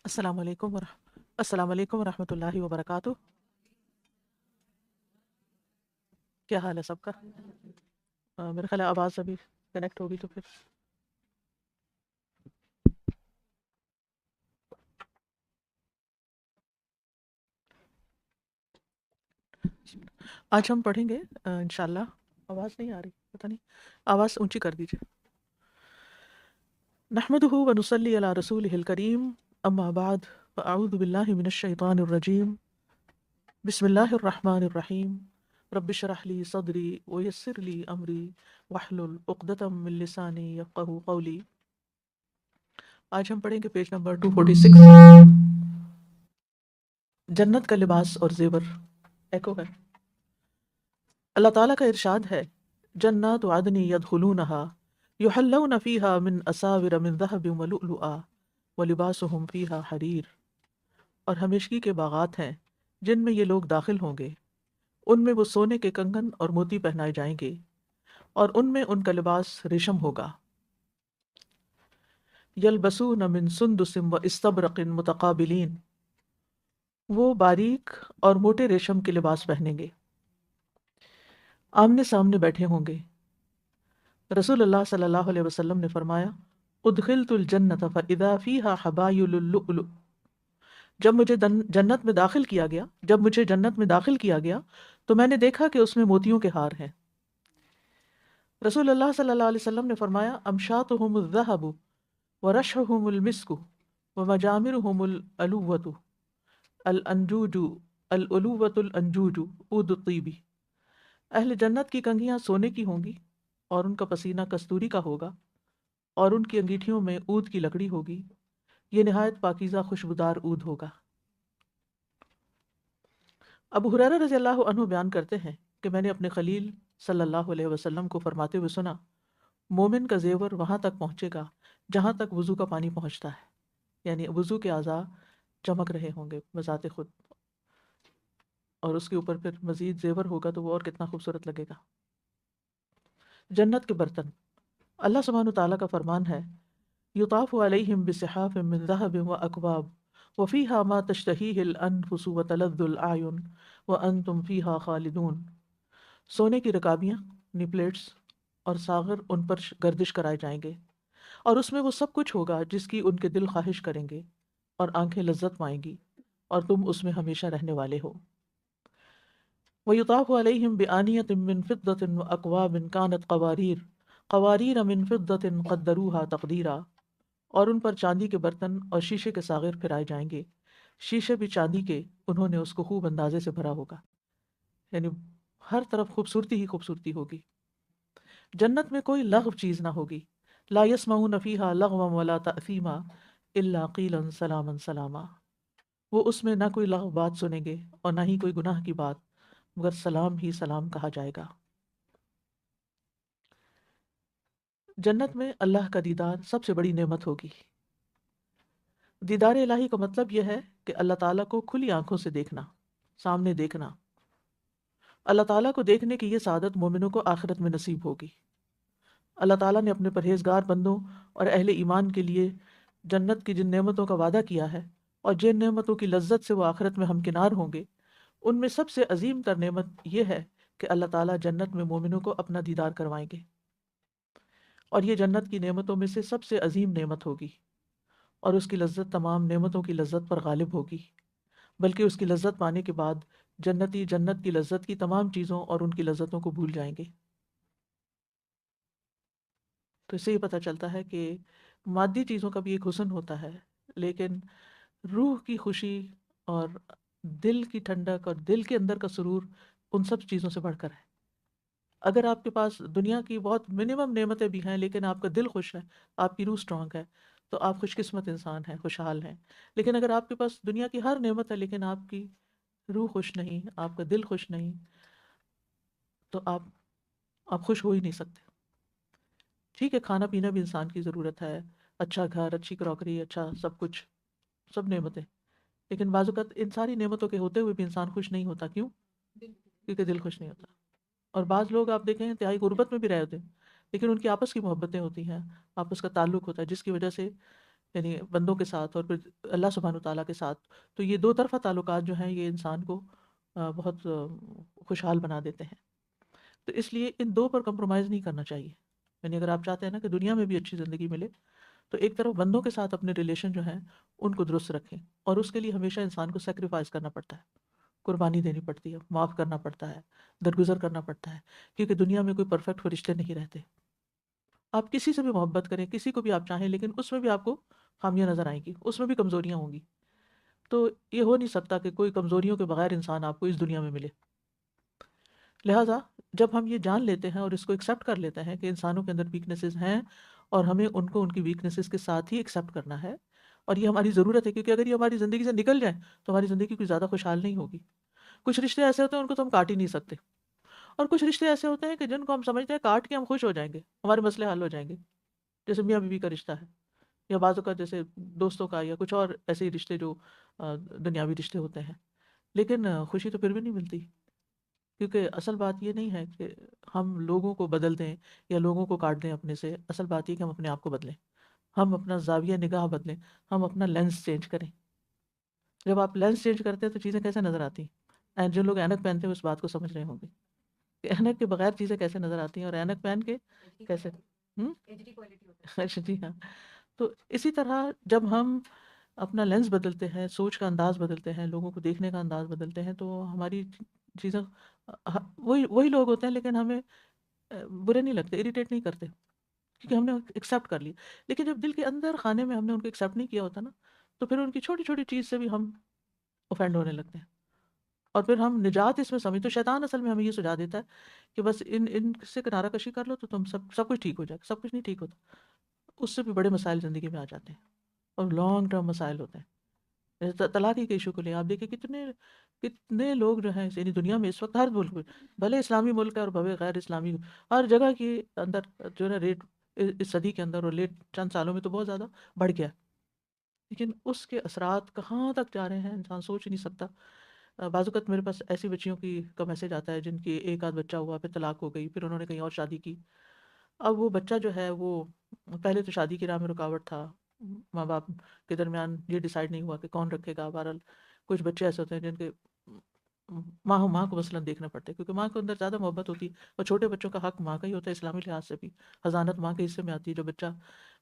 السلام علیکم ورحمۃ اللہ وبرکاتہ. کیا حال ہے سب کا؟ میرے خیال ہے آواز ابھی کنیکٹ ہوگی تو پھر آج ہم پڑھیں گے انشاءاللہ. آواز نہیں آ رہی، پتہ نہیں، آواز اونچی کر دیجیے. نحمده ونصلی علی رسولہ الکریم، اما بعد فاعوذ باللہ من الشیطان الرجیم. بسم اللہ الرحمن الرحیم. رب اشرح لی صدری ویسر لی امری واحلل عقدۃ من لسانی یفقہوا قولی. آج ہم پڑھیں گے پیج نمبر 246، جنت کا لباس اور زیور. ایکو ہے. اللہ تعالیٰ کا ارشاد ہے، جنات عدن یدخلونها یحلون فیہا من اساور من ذہب ولؤلؤا ولباسہم فیہا حریر. اور ہمیشگی کے باغات ہیں جن میں یہ لوگ داخل ہوں گے، ان میں وہ سونے کے کنگن اور موتی پہنائے جائیں گے، اور ان میں ان کا لباس ریشم ہوگا. یلبسون من سندس و استبرق متقابلین. وہ باریک اور موٹے ریشم کے لباس پہنیں گے، آمنے سامنے بیٹھے ہوں گے. رسول اللہ صلی اللہ علیہ وسلم نے فرمایا، ادخلت الجنت فاذا فیہا حبایل اللؤلؤ. جب مجھے جنت میں داخل کیا گیا تو میں نے دیکھا کہ اس میں موتیوں کے ہار ہیں. رسول اللہ صلی اللہ علیہ وسلم نے فرمایا، امشاطہم الذہب ورشحہم المسک ومجامرہم الالوۃ الانجوج الالوۃ الانجوج عود الطیب. اہل جنت کی کنگھیاں سونے کی ہوں گی، اور ان کا پسینہ کستوری کا ہوگا، اور ان کی انگیٹھیوں میں عود کی لکڑی ہوگی، یہ نہایت پاکیزہ خوشبودار عود ہوگا. ابو ہریرہ رضی اللہ عنہ بیان کرتے ہیں کہ میں نے اپنے خلیل صلی اللہ علیہ وسلم کو فرماتے ہوئے سنا، مومن کا زیور وہاں تک پہنچے گا جہاں تک وضو کا پانی پہنچتا ہے، یعنی وضو کے اعضاء چمک رہے ہوں گے بذات خود، اور اس کے اوپر پھر مزید زیور ہوگا تو وہ اور کتنا خوبصورت لگے گا. جنت کے برتن. اللہ سبحانہ تعالیٰ کا فرمان ہے، یطاف علیہم بصحاف من ذہب واکواب وفیہا ما تشتہیہ الانفس وتلذ الاعین وانتم فیہا خالدون. سونے کی رکابیاں یعنی پلیٹس اور ساغر ان پر گردش کرائے جائیں گے، اور اس میں وہ سب کچھ ہوگا جس کی ان کے دل خواہش کریں گے، اور آنکھیں لذت پائیں گی، اور تم اس میں ہمیشہ رہنے والے ہو. وَيُطَافُ عَلَيْهِمْ بِآنِيَةٍ مِّن فِضَّةٍ وَأَكْوَابٍ كَانَتْ قَوَارِيرَ مِن فِضَّةٍ قَدَّرُوهَا تَقْدِيرًا. اور ان پر چاندی کے برتن اور شیشے کے ساغر پھرائے جائیں گے، شیشے بھی چاندی کے، انہوں نے اس کو خوب اندازے سے بھرا ہوگا، یعنی ہر طرف خوبصورتی ہی خوبصورتی ہوگی. جنت میں کوئی لغو چیز نہ ہوگی. لا يسمعون فیہا لغوا ولا تأثیما الا قیلا سلاما سلاما. وہ اس میں نہ کوئی لغو بات سنیں گے اور نہ ہی کوئی گناہ کی بات، مگر سلام ہی سلام کہا جائے گا. جنت میں اللہ کا دیدار سب سے بڑی نعمت ہوگی. دیدار الہی کا مطلب یہ ہے کہ اللہ تعالیٰ کو کھلی آنکھوں سے دیکھنا، سامنے دیکھنا. اللہ تعالیٰ کو دیکھنے کی یہ سعادت مومنوں کو آخرت میں نصیب ہوگی. اللہ تعالیٰ نے اپنے پرہیزگار بندوں اور اہل ایمان کے لیے جنت کی جن نعمتوں کا وعدہ کیا ہے اور جن نعمتوں کی لذت سے وہ آخرت میں ہمکنار ہوں گے، ان میں سب سے عظیم تر نعمت یہ ہے کہ اللہ تعالیٰ جنت میں مومنوں کو اپنا دیدار کروائیں گے. اور یہ جنت کی نعمتوں میں سے سب سے عظیم نعمت ہوگی، اور اس کی لذت تمام نعمتوں کی لذت پر غالب ہوگی، بلکہ اس کی لذت پانے کے بعد جنتی جنت کی لذت کی تمام چیزوں اور ان کی لذتوں کو بھول جائیں گے. تو اس سے یہ پتہ چلتا ہے کہ مادی چیزوں کا بھی ایک حسن ہوتا ہے، لیکن روح کی خوشی اور دل کی ٹھنڈک اور دل کے اندر کا سرور ان سب چیزوں سے بڑھ کر ہے. اگر آپ کے پاس دنیا کی بہت منیمم نعمتیں بھی ہیں لیکن آپ کا دل خوش ہے، آپ کی روح اسٹرانگ ہے، تو آپ خوش قسمت انسان ہیں، خوشحال ہیں. لیکن اگر آپ کے پاس دنیا کی ہر نعمت ہے لیکن آپ کی روح خوش نہیں، آپ کا دل خوش نہیں، تو آپ خوش ہو ہی نہیں سکتے. ٹھیک ہے، کھانا پینا بھی انسان کی ضرورت ہے، اچھا گھر، اچھی کراکری، اچھا سب کچھ، سب نعمتیں، لیکن بعض اوقات ان ساری نعمتوں کے ہوتے ہوئے بھی انسان خوش نہیں ہوتا. کیوں؟ کیونکہ دل خوش نہیں ہوتا. اور بعض لوگ آپ دیکھیں انتہائی غربت میں بھی رہے ہوتے ہیں، لیکن ان کی آپس کی محبتیں ہوتی ہیں، آپس کا تعلق ہوتا ہے، جس کی وجہ سے یعنی بندوں کے ساتھ اور پھر اللہ سبحانہ تعالیٰ کے ساتھ. تو یہ دو طرفہ تعلقات جو ہیں یہ انسان کو بہت خوشحال بنا دیتے ہیں. تو اس لیے ان دو پر کمپرومائز نہیں کرنا چاہیے. یعنی اگر آپ چاہتے ہیں نا کہ دنیا میں بھی اچھی زندگی ملے تو ایک طرف بندوں کے ساتھ اپنے ریلیشن جو ہیں ان کو درست رکھیں، اور اس کے لیے ہمیشہ انسان کو سیکریفائس کرنا پڑتا ہے، قربانی دینی پڑتی ہے، معاف کرنا پڑتا ہے، درگزر کرنا پڑتا ہے، کیونکہ دنیا میں کوئی پرفیکٹ فرشتے نہیں رہتے. آپ کسی سے بھی محبت کریں، کسی کو بھی آپ چاہیں، لیکن اس میں بھی آپ کو خامیاں نظر آئیں گی، اس میں بھی کمزوریاں ہوں گی. تو یہ ہو نہیں سکتا کہ کوئی کمزوریوں کے بغیر انسان آپ کو اس دنیا میں ملے. لہٰذا جب ہم یہ جان لیتے ہیں اور اس کو ایکسیپٹ کر لیتے ہیں کہ انسانوں کے اندر ویکنیسز ہیں اور ہمیں ان کو ان کی ویکنیسز کے ساتھ ہی ایکسیپٹ کرنا ہے، اور یہ ہماری ضرورت ہے، کیونکہ اگر یہ ہماری زندگی سے نکل جائیں تو ہماری زندگی کوئی زیادہ خوشحال نہیں ہوگی. کچھ رشتے ایسے ہوتے ہیں ان کو تو ہم کاٹ ہی نہیں سکتے، اور کچھ رشتے ایسے ہوتے ہیں کہ جن کو ہم سمجھتے ہیں کاٹ کے ہم خوش ہو جائیں گے، ہمارے مسئلے حل ہو جائیں گے. جیسے میاں بیوی کا رشتہ ہے، یا بعض اوقات جیسے دوستوں کا، یا کچھ اور ایسے ہی رشتے جو دنیاوی رشتے ہوتے ہیں. لیکن خوشی تو پھر بھی نہیں ملتی، کیونکہ اصل بات یہ نہیں ہے کہ ہم لوگوں کو بدل دیں یا لوگوں کو کاٹ دیں اپنے سے. اصل بات یہ کہ ہم اپنے آپ کو بدلیں، ہم اپنا زاویہ نگاہ بدلیں، ہم اپنا لینس چینج کریں. جب آپ لینس چینج کرتے ہیں تو چیزیں کیسے نظر آتی ہیں؟ جو لوگ اینک پہنتے ہیں اس بات کو سمجھ رہے ہوں گے کہ اینک کے بغیر چیزیں کیسے نظر آتی ہیں اور اینک پہن کے کیسے. ہم؟ اچھا جی ہاں. تو اسی طرح جب ہم اپنا لینس بدلتے ہیں، سوچ کا انداز بدلتے ہیں، لوگوں کو دیکھنے کا انداز بدلتے ہیں، تو ہماری چیزیں وہی لوگ ہوتے ہیں لیکن ہمیں برے نہیں لگتے، اریٹیٹ نہیں کرتے، کیونکہ ہم نے ایکسیپٹ کر لیا. لیکن جب دل کے اندر خانے میں ہم نے ان کو ایکسیپٹ نہیں کیا ہوتا نا، تو پھر ان کی چھوٹی چھوٹی چیز سے بھی ہم اوفینڈ ہونے لگتے ہیں، اور پھر ہم نجات اس میں سمجھ. تو شیطان اصل میں ہمیں یہ سجا دیتا ہے کہ بس ان سے کنارہ کشی کر لو تو تم سب کچھ ٹھیک ہو جائے گا. سب کچھ نہیں ٹھیک ہوتا، اس سے بھی بڑے مسائل زندگی میں آ جاتے ہیں، اور لانگ ٹرم مسائل ہوتے ہیں. جیسے طلاق کے ایشو کو لیں، آپ دیکھیں کتنے لوگ جو ہیں یعنی دنیا میں اس وقت ہر ملک میں، بھلے اسلامی ملک ہے اور بھلے غیر اسلامی، ہر جگہ کے اندر جو ہے نا ریٹ اس صدی کے اندر اور لیٹ چند سالوں میں تو بہت زیادہ بڑھ گیا. لیکن اس کے اثرات کہاں تک جا رہے ہیں انسان سوچ نہیں سکتا. بعض اوقات میرے پاس ایسی بچیوں کا میسج آتا ہے جن کی ایک آدھ بچہ ہوا، پھر طلاق ہو گئی، پھر انہوں نے کہیں اور شادی کی. اب وہ بچہ جو ہے وہ پہلے تو شادی کی راہ میں رکاوٹ تھا، ماں باپ کے درمیان یہ ڈیسائیڈ نہیں ہوا کہ کون رکھے گا. بہرحال کچھ بچے ایسے ہوتے ہیں جن کے ماں کو مثلاً دیکھنا پڑتا ہے، کیونکہ ماں کے اندر زیادہ محبت ہوتی ہے، اور چھوٹے بچوں کا حق ماں کا ہی ہوتا ہے اسلامی لحاظ سے بھی. حضانت ماں کے حصے میں آتی ہے. جو بچہ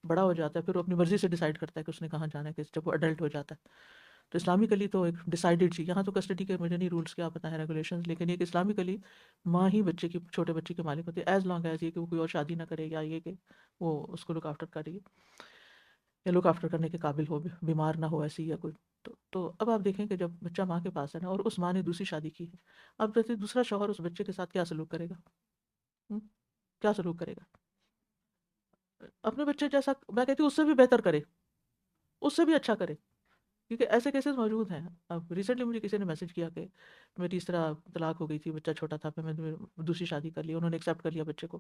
بڑا ہو جاتا ہے پھر وہ اپنی مرضی سے ڈیسائیڈ کرتا ہے کہ اس نے کہاں جانا ہے، جب وہ اڈلٹ ہو جاتا ہے. تو اسلامکلی تو ایک ڈیسائیڈڈ چیز، یہاں تو کسٹڈی کے مجھے نہیں رولس کیا پتہ ہے ریگولیشنز، لیکن ایک اسلامکلی ماں ہی چھوٹے بچے کے مالک ہوتی ہے، ایز لانگ ایز یہ کہ وہ کوئی اور شادی نہ کرے، یا یہ کہ وہ اس کو لک آفٹر کرے یا لک آفٹر کرنے کے قابل ہو، بیمار نہ ہو ایسی یا کوئی. تو اب آپ دیکھیں کہ جب بچہ ماں کے پاس ہے نا، اور اس ماں نے دوسری شادی کی ہے، اب جیسے دوسرا شوہر اس بچے کے ساتھ کیا سلوک کرے گا؟ ہم؟ کیا سلوک کرے گا؟ اپنے بچے جیسا میں کہتی ہوں اس سے بھی بہتر کرے، اس سے بھی اچھا کرے، کیونکہ ایسے کیسز موجود ہیں. اب ریسنٹلی مجھے کسی نے میسج کیا کہ میری اس طرح طلاق ہو گئی تھی، بچہ چھوٹا تھا، پھر میں نے دوسری شادی کر لی، انہوں نے ایکسیپٹ کر لیا بچے کو،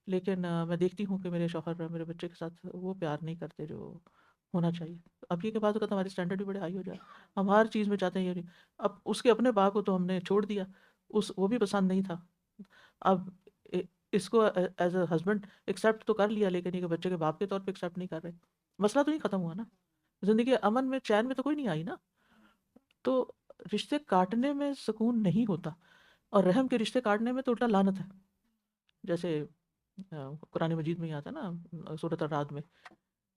لیکن میں دیکھتی ہوں کہ میرے شوہر میرے بچے کے ساتھ وہ پیار نہیں کرتے جو ہونا چاہیے. اب یہ کے بعد ہمارے اسٹینڈرڈ بھی بڑے ہائی ہو جائے، ہم ہر چیز میں چاہتے ہیں یہ نہیں. اب اس کے اپنے باپ کو تو ہم نے چھوڑ دیا، وہ بھی پسند نہیں تھا. اب اس کو ایز اے ہسبینڈ ایکسیپٹ تو کر لیا، لیکن یہ کہ بچے کے باپ کے طور پہ ایکسیپٹ نہیں کر رہے. مسئلہ تو نہیں ختم ہوا نا، زندگی امن میں چین میں تو کوئی نہیں آئی نا. تو رشتے کاٹنے میں سکون نہیں ہوتا، اور رحم کے رشتے کاٹنے میں تو الٹا لعنت ہے. جیسے قرآن مجید میں ہی آتا ہے نا سورۃ الرعد میں،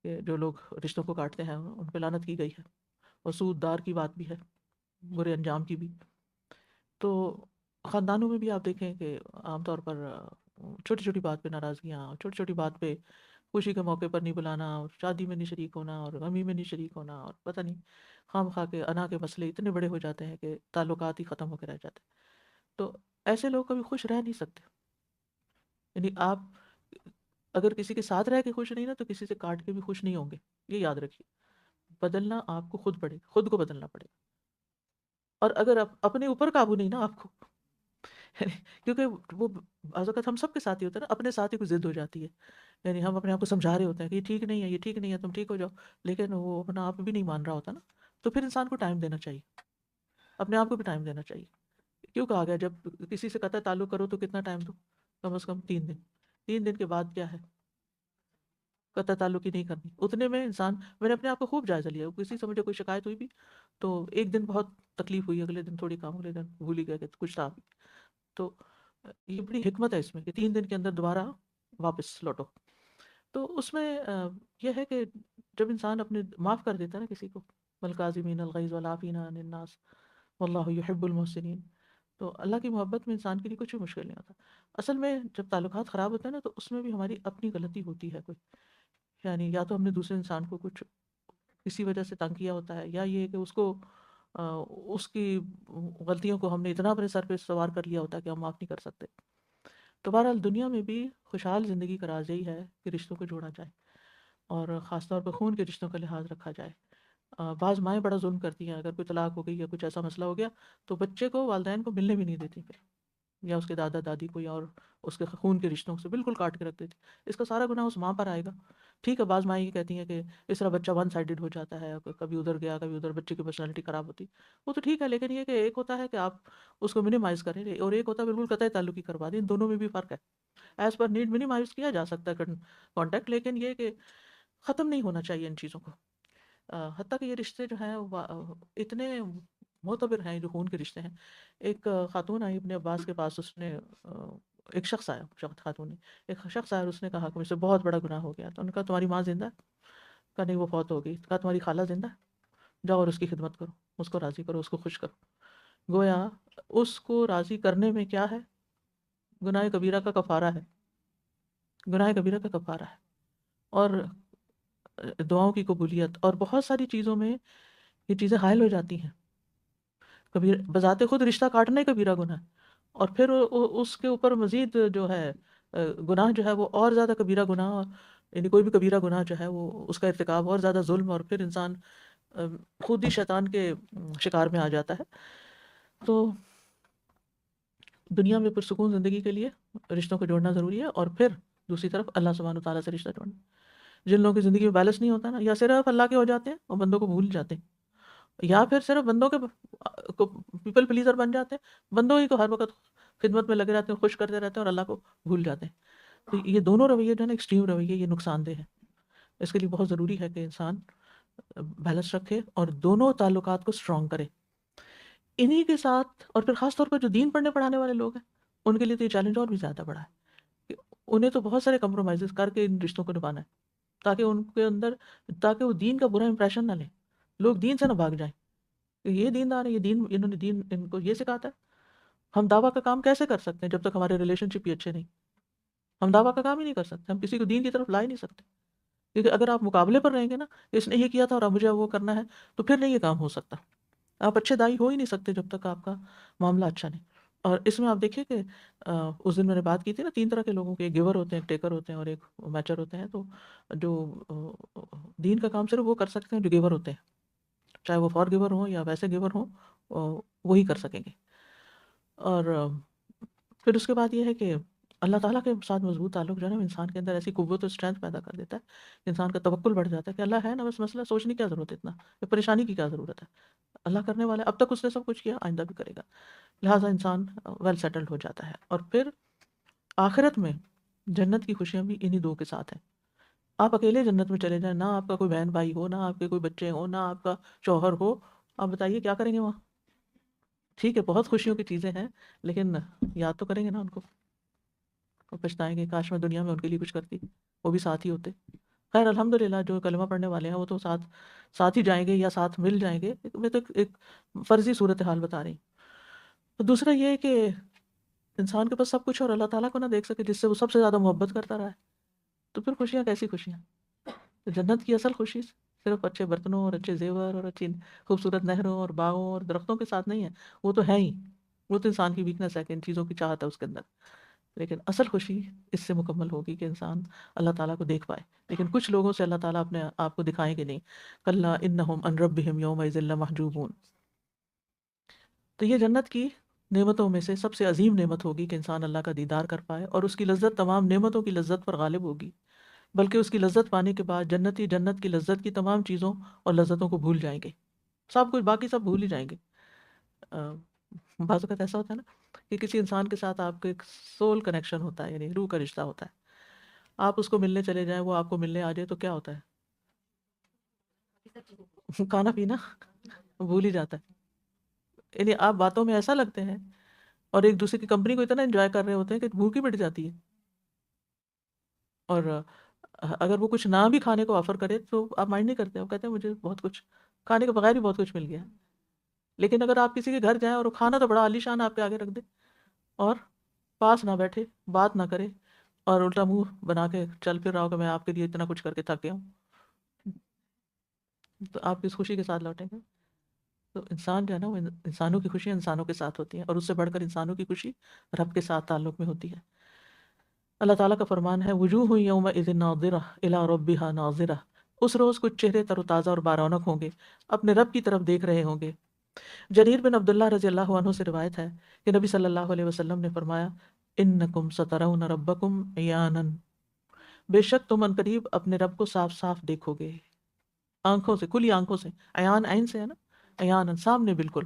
کہ جو لوگ رشتوں کو کاٹتے ہیں ان پہ لعنت کی گئی ہے، اور سود دار کی بات بھی ہے، برے انجام کی بھی. تو خاندانوں میں بھی آپ دیکھیں کہ عام طور پر چھوٹی چھوٹی بات پہ ناراضگیاں، چھوٹی چھوٹی بات پہ خوشی کے موقع پر نہیں بلانا، اور شادی میں نہیں شریک ہونا، اور غمی میں نہیں شریک ہونا، اور پتہ نہیں خام خواہ کے انا کے مسئلے اتنے بڑے ہو جاتے ہیں کہ تعلقات ہی ختم ہو کے رہ جاتے ہیں. تو ایسے لوگ کبھی خوش رہ نہیں سکتے. یعنی آپ اگر کسی کے ساتھ رہ کے خوش نہیں نا، تو کسی سے کاٹ کے بھی خوش نہیں ہوں گے. یہ یاد رکھیے، بدلنا آپ کو خود پڑے گا، خود کو بدلنا پڑے گا. اور اگر آپ اپنے اوپر قابو نہیں نا آپ کو کیونکہ وہ بعض اوقات ہم سب کے ساتھ ہی ہوتا ہے نا، اپنے ساتھ ہی کوئی ضد ہو جاتی ہے. یعنی ہم اپنے آپ کو سمجھا رہے ہوتے ہیں کہ یہ ٹھیک نہیں ہے، یہ ٹھیک نہیں ہے، تم ٹھیک ہو جاؤ، لیکن وہ اپنا آپ بھی نہیں مان رہا ہوتا نا. تو پھر انسان کو ٹائم دینا چاہیے، اپنے آپ کو بھی ٹائم دینا چاہیے. کیوں کہا گیا جب کسی سے قطع تعلق کرو تو کتنا ٹائم دو؟ کم از کم 3 دن. 3 دن کے بعد کیا ہے؟ قطع تعلق ہی نہیں کرنی. اتنے میں انسان، میں نے اپنے آپ کو خوب جائزہ لیا، کسی سے مجھے کوئی شکایت ہوئی بھی تو ایک دن بہت تکلیف ہوئی، اگلے دن تھوڑی کام، اگلے دن بھول ہی گیا کہ کچھ تھا بھی. تو یہ بڑی حکمت ہے اس میں کہ 3 دن کے اندر دوبارہ واپس لوٹو. تو اس میں یہ ہے کہ جب انسان اپنے معاف کر دیتا ہے نا کسی کو، والکاظمین الغیظ والعافین عن الناس واللہ یحب المحسنین، تو اللہ کی محبت میں انسان کے لیے کچھ بھی مشکل نہیں ہوتا. اصل میں جب تعلقات خراب ہوتے ہیں نا، تو اس میں بھی ہماری اپنی غلطی ہوتی ہے کوئی، یعنی یا تو ہم نے دوسرے انسان کو کچھ کسی وجہ سے تنگ کیا ہوتا ہے، یا یہ کہ اس کو آ، اس کی غلطیوں کو ہم نے اتنا اپنے سر پہ سوار کر لیا ہوتا ہے کہ ہم معاف نہیں کر سکتے. تو بہرحال دنیا میں بھی خوشحال زندگی کا راز یہی ہے کہ رشتوں کو جوڑا جائے، اور خاص طور پر خون کے رشتوں کا لحاظ رکھا جائے. بعض مائیں بڑا ظلم کرتی ہیں، اگر کوئی طلاق ہو گئی یا کچھ ایسا مسئلہ ہو گیا تو بچے کو والدین کو ملنے بھی نہیں دیتی پھر، یا اس کے دادا دادی کو، یا اور اس کے خون کے رشتوں سے بالکل کاٹ کے رکھ دیتی. اس کا سارا گناہ اس ماں پر آئے گا. ٹھیک ہے، بعض مائیں یہ کہتی ہیں کہ اس طرح بچہ ون سائیڈڈ ہو جاتا ہے، کبھی ادھر گیا کبھی ادھر، بچے کی پرسنالٹی خراب ہوتی، وہ تو ٹھیک ہے. لیکن یہ کہ ایک ہوتا ہے کہ آپ اس کو منیمائز کریں، اور ایک ہوتا ہے بالکل قطعی تعلق ہی کروا دیں. ان دونوں میں بھی فرق ہے. ایز پر نیڈ منیمائز کیا جا سکتا ہے کانٹیکٹ، لیکن یہ کہ ختم نہیں ہونا چاہیے ان چیزوں کو. حتیٰ کہ یہ رشتے جو ہیں اتنے معتبر ہیں، جو خون کے رشتے ہیں. ایک خاتون آئی اپنے عباس کے پاس، اس نے ایک شخص آیا، خاتون نے، ایک شخص آیا اور اس نے کہا کہ مجھ سے بہت بڑا گناہ ہو گیا. تو انہوں نے کہا تمہاری ماں زندہ ہے؟ کہا نہیں وہ فوت ہو گئی. کہا تمہاری خالہ زندہ ہے؟ جاؤ اور اس کی خدمت کرو، اس کو راضی کرو، اس کو خوش کرو. گویا اس کو راضی کرنے میں کیا ہے؟ گناہ کبیرہ کا کفارہ ہے، گناہ کبیرہ کا کفارہ ہے. اور دعاؤں کی قبولیت اور بہت ساری چیزوں میں یہ چیزیں حائل ہو جاتی ہیں. کبیر بذات خود رشتہ کاٹنا ہی کبیرہ گناہ ہے، اور پھر اس کے اوپر مزید جو ہے گناہ جو ہے وہ اور زیادہ کبیرہ گناہ، یعنی کوئی بھی کبیرہ گناہ جو ہے وہ اس کا ارتکاب اور زیادہ ظلم، اور پھر انسان آ، خود ہی شیطان کے شکار میں آ جاتا ہے. تو دنیا میں پرسکون زندگی کے لیے رشتوں کو جوڑنا ضروری ہے، اور پھر دوسری طرف اللہ سبحانہ وتعالیٰ سے رشتہ جوڑنا. جن لوگوں کی زندگی میں بیلنس نہیں ہوتا نا، یا صرف اللہ کے ہو جاتے ہیں اور بندوں کو بھول جاتے ہیں، یا پھر صرف بندوں کے پیپل پلیزر بن جاتے ہیں، بندوں ہی کو ہر وقت خدمت میں لگے رہتے ہیں، خوش کرتے رہتے ہیں، اور اللہ کو بھول جاتے ہیں. تو یہ دونوں رویے جو ہے نا، ایکسٹریم رویے، یہ نقصان دہ ہے. اس کے لیے بہت ضروری ہے کہ انسان بیلنس رکھے اور دونوں تعلقات کو اسٹرانگ کرے. انہی کے ساتھ، اور پھر خاص طور پر جو دین پڑھنے پڑھانے والے لوگ ہیں، ان کے لیے تو یہ چیلنج اور بھی زیادہ بڑا ہے کہ انہیں تو بہت سارے کمپرومائزز کر کے ان رشتوں کو نبھانا ہے، تاکہ ان کے اندر، تاکہ وہ دین کا برا امپریشن نہ لیں، لوگ دین سے نہ بھاگ جائیں کہ یہ دیندار ہے، یہ دین، انہوں نے دین ان کو یہ سکھاتا ہے. ہم دعویٰ کا کام کیسے کر سکتے ہیں جب تک ہمارے ریلیشن شپ ہی اچھے نہیں؟ ہم دعویٰ کا کام ہی نہیں کر سکتے، ہم کسی کو دین کی طرف لا ہی نہیں سکتے. کیونکہ اگر آپ مقابلے پر رہیں گے نا، اس نے یہ کیا تھا اور اب مجھے وہ کرنا ہے، تو پھر نہیں یہ کام ہو سکتا. آپ اچھے دائی ہو ہی نہیں سکتے جب تک آپ کا معاملہ اچھا نہیں. اور اس میں آپ دیکھیے کہ اس دن میں نے بات کی تھی نا، 3 طرح کے لوگوں کے، ایک گیور ہوتے ہیں، ایک ٹیکر ہوتے ہیں، اور ایک میچر ہوتے ہیں. تو جو دین کا کام صرف وہ کر سکتے ہیں جو گیور ہوتے ہیں، چاہے وہ فار گیور ہوں یا ویسے گیور ہوں، وہی کر سکیں گے. اور پھر اس کے بعد یہ ہے کہ اللہ تعالیٰ کے ساتھ مضبوط تعلق جو ہے نا، انسان کے اندر ایسی قوت و اسٹرینتھ پیدا کر دیتا ہے کہ انسان کا توکل بڑھ جاتا ہے کہ اللہ ہے نا، بس مسئلہ سوچنے کی کیا ضرورت ہے، اتنا پریشانی کی کیا ضرورت ہے، اللہ کرنے والا ہے، اب تک اس نے سب کچھ کیا، آئندہ بھی کرے گا. لہٰذا انسان ویل سیٹلڈ ہو جاتا ہے. اور پھر آخرت میں جنت کی خوشیاں بھی انہی دو کے ساتھ ہیں. آپ اکیلے جنت میں چلے جائیں، نہ آپ کا کوئی بہن بھائی ہو، نہ آپ کے کوئی بچے ہوں، نہ آپ کا شوہر ہو، آپ بتائیے کیا کریں گے وہاں؟ ٹھیک ہے بہت خوشیوں کی چیزیں ہیں، لیکن یاد تو کریں گے نا ان کو، اور پچھتائیں گے کاش میں دنیا میں ان کے لیے کچھ کرتی، وہ بھی ساتھ ہی ہوتے. خیر الحمدللہ جو کلمہ پڑھنے والے ہیں وہ تو ساتھ ساتھ ہی جائیں گے یا ساتھ مل جائیں گے. میں تو ایک فرضی صورتحال بتا رہی ہوں. تو دوسرا یہ ہے کہ انسان کے پاس سب کچھ اور اللہ تعالیٰ کو نہ دیکھ سکے جس سے وہ سب سے زیادہ محبت کرتا رہا ہے، تو پھر خوشیاں کیسی خوشیاں؟ تو جنت کی اصل خوشی صرف اچھے برتنوں اور اچھے زیور اور اچھی خوبصورت نہروں اور باغوں اور درختوں کے ساتھ نہیں ہے. وہ تو ہے ہی، وہ تو انسان کی ویکنس ہے کہ ان چیزوں کی چاہت ہے اس کے اندر. لیکن اصل خوشی اس سے مکمل ہوگی کہ انسان اللہ تعالیٰ کو دیکھ پائے. لیکن کچھ لوگوں سے اللہ تعالیٰ اپنے آپ کو دکھائیں گے نہیں. کلا انہم عن ربہم یومئذ لمحجوبون. تو یہ جنت کی نعمتوں میں سے سب سے عظیم نعمت ہوگی کہ انسان اللہ کا دیدار کر پائے، اور اس کی لذت تمام نعمتوں کی لذت پر غالب ہوگی. بلکہ اس کی لذت پانے کے بعد جنتی جنت کی لذت کی تمام چیزوں اور لذتوں کو بھول جائیں گے، سب کچھ باقی سب بھول ہی جائیں گے. بعض اوقات ایسا ہوتا ہے نا کہ کسی انسان کے ساتھ آپ کا ایک سول کنیکشن ہوتا ہے، یعنی روح کا رشتہ ہوتا ہے، آپ اس کو ملنے چلے جائیں، وہ آپ کو ملنے آ جائے تو کیا ہوتا ہے؟ کھانا پینا بھول ہی جاتا ہے. یعنی آپ باتوں میں ایسا لگتے ہیں اور ایک دوسرے کی کمپنی کو اتنا انجوائے کر رہے ہوتے ہیں کہ بھوک ہی مٹ جاتی ہے. اور اگر وہ کچھ نہ بھی کھانے کو آفر کرے تو آپ مائنڈ نہیں کرتے، آپ کہتے ہیں مجھے بہت کچھ کھانے کے بغیر بھی بہت کچھ مل گیا. لیکن اگر آپ کسی کے گھر جائیں اور وہ کھانا تو بڑا عالی شان آپ کے آگے رکھ دے اور پاس نہ بیٹھے، بات نہ کرے، اور الٹا منہ بنا کے چل پھر رہا ہو کہ میں آپ کے لیے اتنا کچھ کر کے تھک گیا ہوں، تو آپ کس خوشی کے ساتھ لوٹیں گے؟ تو انسان جو ہے نا، وہ انسانوں کی خوشی انسانوں کے ساتھ ہوتی ہے، اور اس سے بڑھ کر انسانوں کی خوشی رب کے ساتھ تعلق میں ہوتی ہے. اللہ تعالیٰ کا فرمان ہے وجوہ یومئذ ناظرہ الی ربہا ناظرہ، اس روز کچھ چہرے تر و تازہ اور بارونق ہوں گے، اپنے رب کی طرف دیکھ رہے ہوں گے. جریر بن عبداللہ رضی اللہ عنہ سے روایت ہے کہ نبی صلی اللہ علیہ وسلم نے فرمایا انکم سترون ربکم عیانا، بے شک تم ان قریب اپنے رب کو صاف صاف دیکھو گے، آنکھوں سے، کھلی آنکھوں سے. عیان عین سے ہے نا، عیانا سامنے بالکل.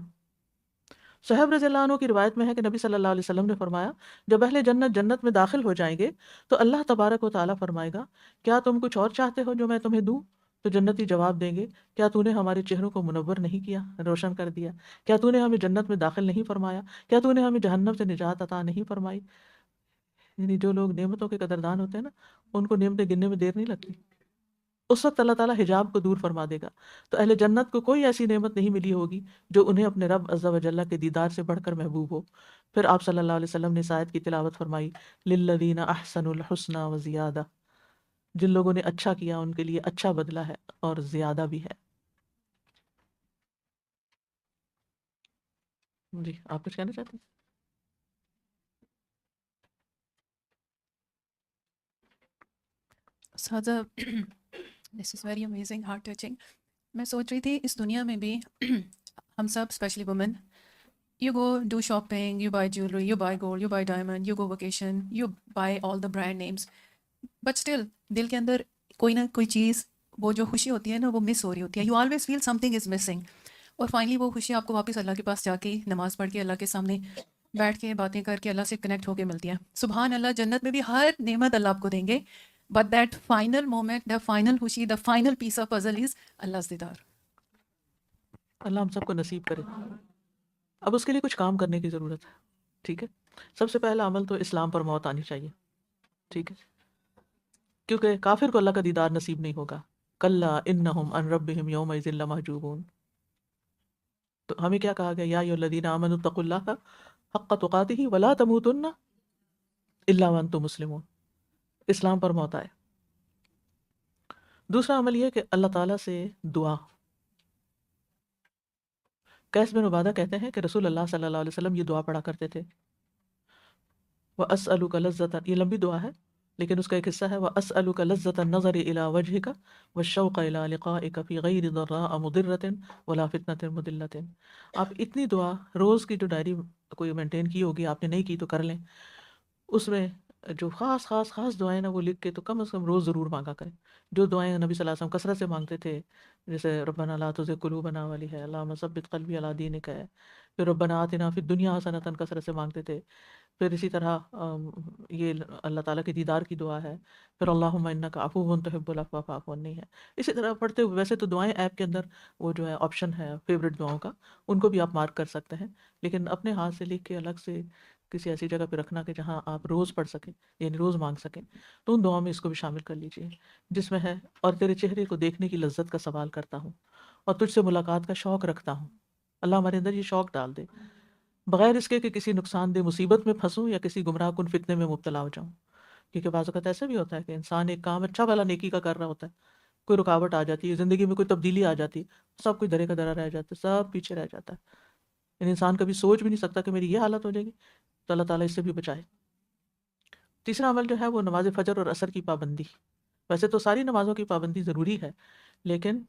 صہیب رضی اللہ عنہ کی روایت میں ہے کہ نبی صلی اللہ علیہ وسلم نے فرمایا جب اہل جنت جنت میں داخل ہو جائیں گے تو اللہ تبارک و تعالیٰ فرمائے گا کیا تم کچھ اور چاہتے ہو جو میں تمہیں دوں؟ تو جنتی جواب دیں گے کیا تو نے ہمارے چہروں کو منور نہیں کیا، روشن کر دیا؟ کیا تو نے ہمیں جنت میں داخل نہیں فرمایا؟ کیا تو نے ہمیں جہنم سے نجات عطا نہیں فرمائی؟ یعنی جو لوگ نعمتوں کے قدردان ہوتے ہیں نا، ان کو نعمتیں گننے میں دیر نہیں لگتی. اس وقت اللہ تعالیٰ حجاب کو دور فرما دے گا، تو اہل جنت کو کوئی ایسی نعمت نہیں ملی ہوگی جو انہیں اپنے رب عز و جل کے دیدار سے بڑھ کر محبوب ہو. پھر آپ صلی اللہ علیہ وسلم نے اس آیت کی تلاوت فرمائی للذین احسنوا الحسنی وزیادہ، جن لوگوں نے اچھا کیا ان کے لیے اچھا بدلہ ہے اور زیادہ بھی ہے. جی آپ کچھ کہنا چاہتے ہیں؟ سادہ this is very amazing, heart touching. میں سوچ رہی تھی اس دنیا میں بھی ہم سب specially women, you go do shopping, you buy jewellery, you buy gold, you buy diamond, you go vacation, you buy all the brand names, but still دل کے اندر کوئی نہ کوئی چیز، وہ جو خوشی ہوتی ہے نا، وہ مس ہو رہی ہوتی ہے. You always feel something is missing. اور فائنلی وہ خوشی آپ کو واپس اللہ کے پاس جا کے نماز پڑھ کے اللہ کے سامنے بیٹھ کے باتیں کر کے اللہ سے کنیکٹ ہو کے ملتی ہے. سبحان اللہ، جنت میں بھی ہر نعمت اللہ آپ کو دیں گے، but that final moment, the final خوشی، the final piece of puzzle is اللہ دیدار. اللہ ہم سب کو نصیب کرے. اب اس کے لیے کچھ کام کرنے کی ضرورت ہے. ٹھیک ہے، سب سے پہلا عمل تو اسلام پر موت آنی چاہیے. ٹھیک ہے، کیونکہ کافر کو اللہ کا دیدار نصیب نہیں ہوگا. کلا انہم عن ربہم یومئذ لمحجوبون. تو ہمیں کیا کہا گیا؟ یا ایھا الذین آمنوا اتقوا اللہ حق تقاتہ ولا تموتن الا وانتم مسلمون. اسلام پر موت آئے. دوسرا عمل یہ کہ اللہ تعالیٰ سے دعا. قیس بن عبادہ کہتے ہیں کہ رسول اللہ صلی اللہ علیہ وسلم یہ دعا پڑھا کرتے تھے وَأَسْأَلُكَ لَذَّةَ، یہ لمبی دعا ہے لیکن اس کا ایک حصہ ہے وَأَسْأَلُكَ لَذَّةَ النَّظَرِ إِلَى وَجْهِكَ وَالشَّوْقَ إِلَى لِقَائِكَ فِي غَيْرِ ضَرَّاءَ مُضِرَّةٍ وَلَا فِتْنَةٍ مُضِلَّةٍ. آپ اتنی دعا روز کی جو ڈائری کوئی مینٹین کی ہوگی، آپ نے نہیں کی تو کر لیں، اس میں جو خاص خاص خاص دعائیں نا وہ لکھ کے تو کم از کم روز ضرور مانگا کریں. جو دعائیں نبی صلی اللہ علیہ وسلم کثرت سے مانگتے تھے، جیسے ربنا لا تزغ قلوبنا والی ہے، اللہم ثبت قلبی علی دینک ہے، پھر ربنا آتنا فی الدنیا حسنۃ کثرت سے مانگتے تھے. پھر اسی طرح یہ اللہ تعالیٰ کے دیدار کی دعا ہے. پھر اللہم انک عفو تحب العفو فاعف عنی ہے. اسی طرح پڑھتے ہوئے ویسے تو دعائیں ایپ کے اندر وہ جو ہے آپشن ہے فیوریٹ دعاؤں کا، ان کو بھی آپ مارک کر سکتے ہیں، لیکن اپنے ہاتھ سے لکھ کے الگ سے کسی ایسی جگہ پہ رکھنا کہ جہاں آپ روز پڑھ سکیں، یعنی روز مانگ سکیں، تو ان دعاؤں میں اس کو بھی شامل کر لیجئے جس میں ہے اور تیرے چہرے کو دیکھنے کی لذت کا سوال کرتا ہوں اور تجھ سے ملاقات کا شوق رکھتا ہوں. اللہ ہمارے اندر یہ شوق ڈال دے بغیر اس کے کہ کسی نقصان دہ مصیبت میں پھنسوں یا کسی گمراہ کن فتنے میں مبتلا ہو جاؤں. کیونکہ بعض اوقات ایسا بھی ہوتا ہے کہ انسان ایک کام اچھا بھلا نیکی کا کر رہا ہوتا ہے، کوئی رکاوٹ آ جاتی ہے، زندگی میں کوئی تبدیلی آ جاتی ہے، سب کوئی درے کا درا رہ جاتا ہے، سب پیچھے رہ جاتا ہے. یعنی انسان کبھی سوچ بھی نہیں سکتا کہ میری یہ حالت ہو جائے گی، تو اللہ تعالیٰ اس سے بھی بچائے. تیسرا عمل جو ہے وہ نماز فجر اور عصر کی پابندی. ویسے تو ساری نمازوں کی پابندی ضروری ہے، لیکن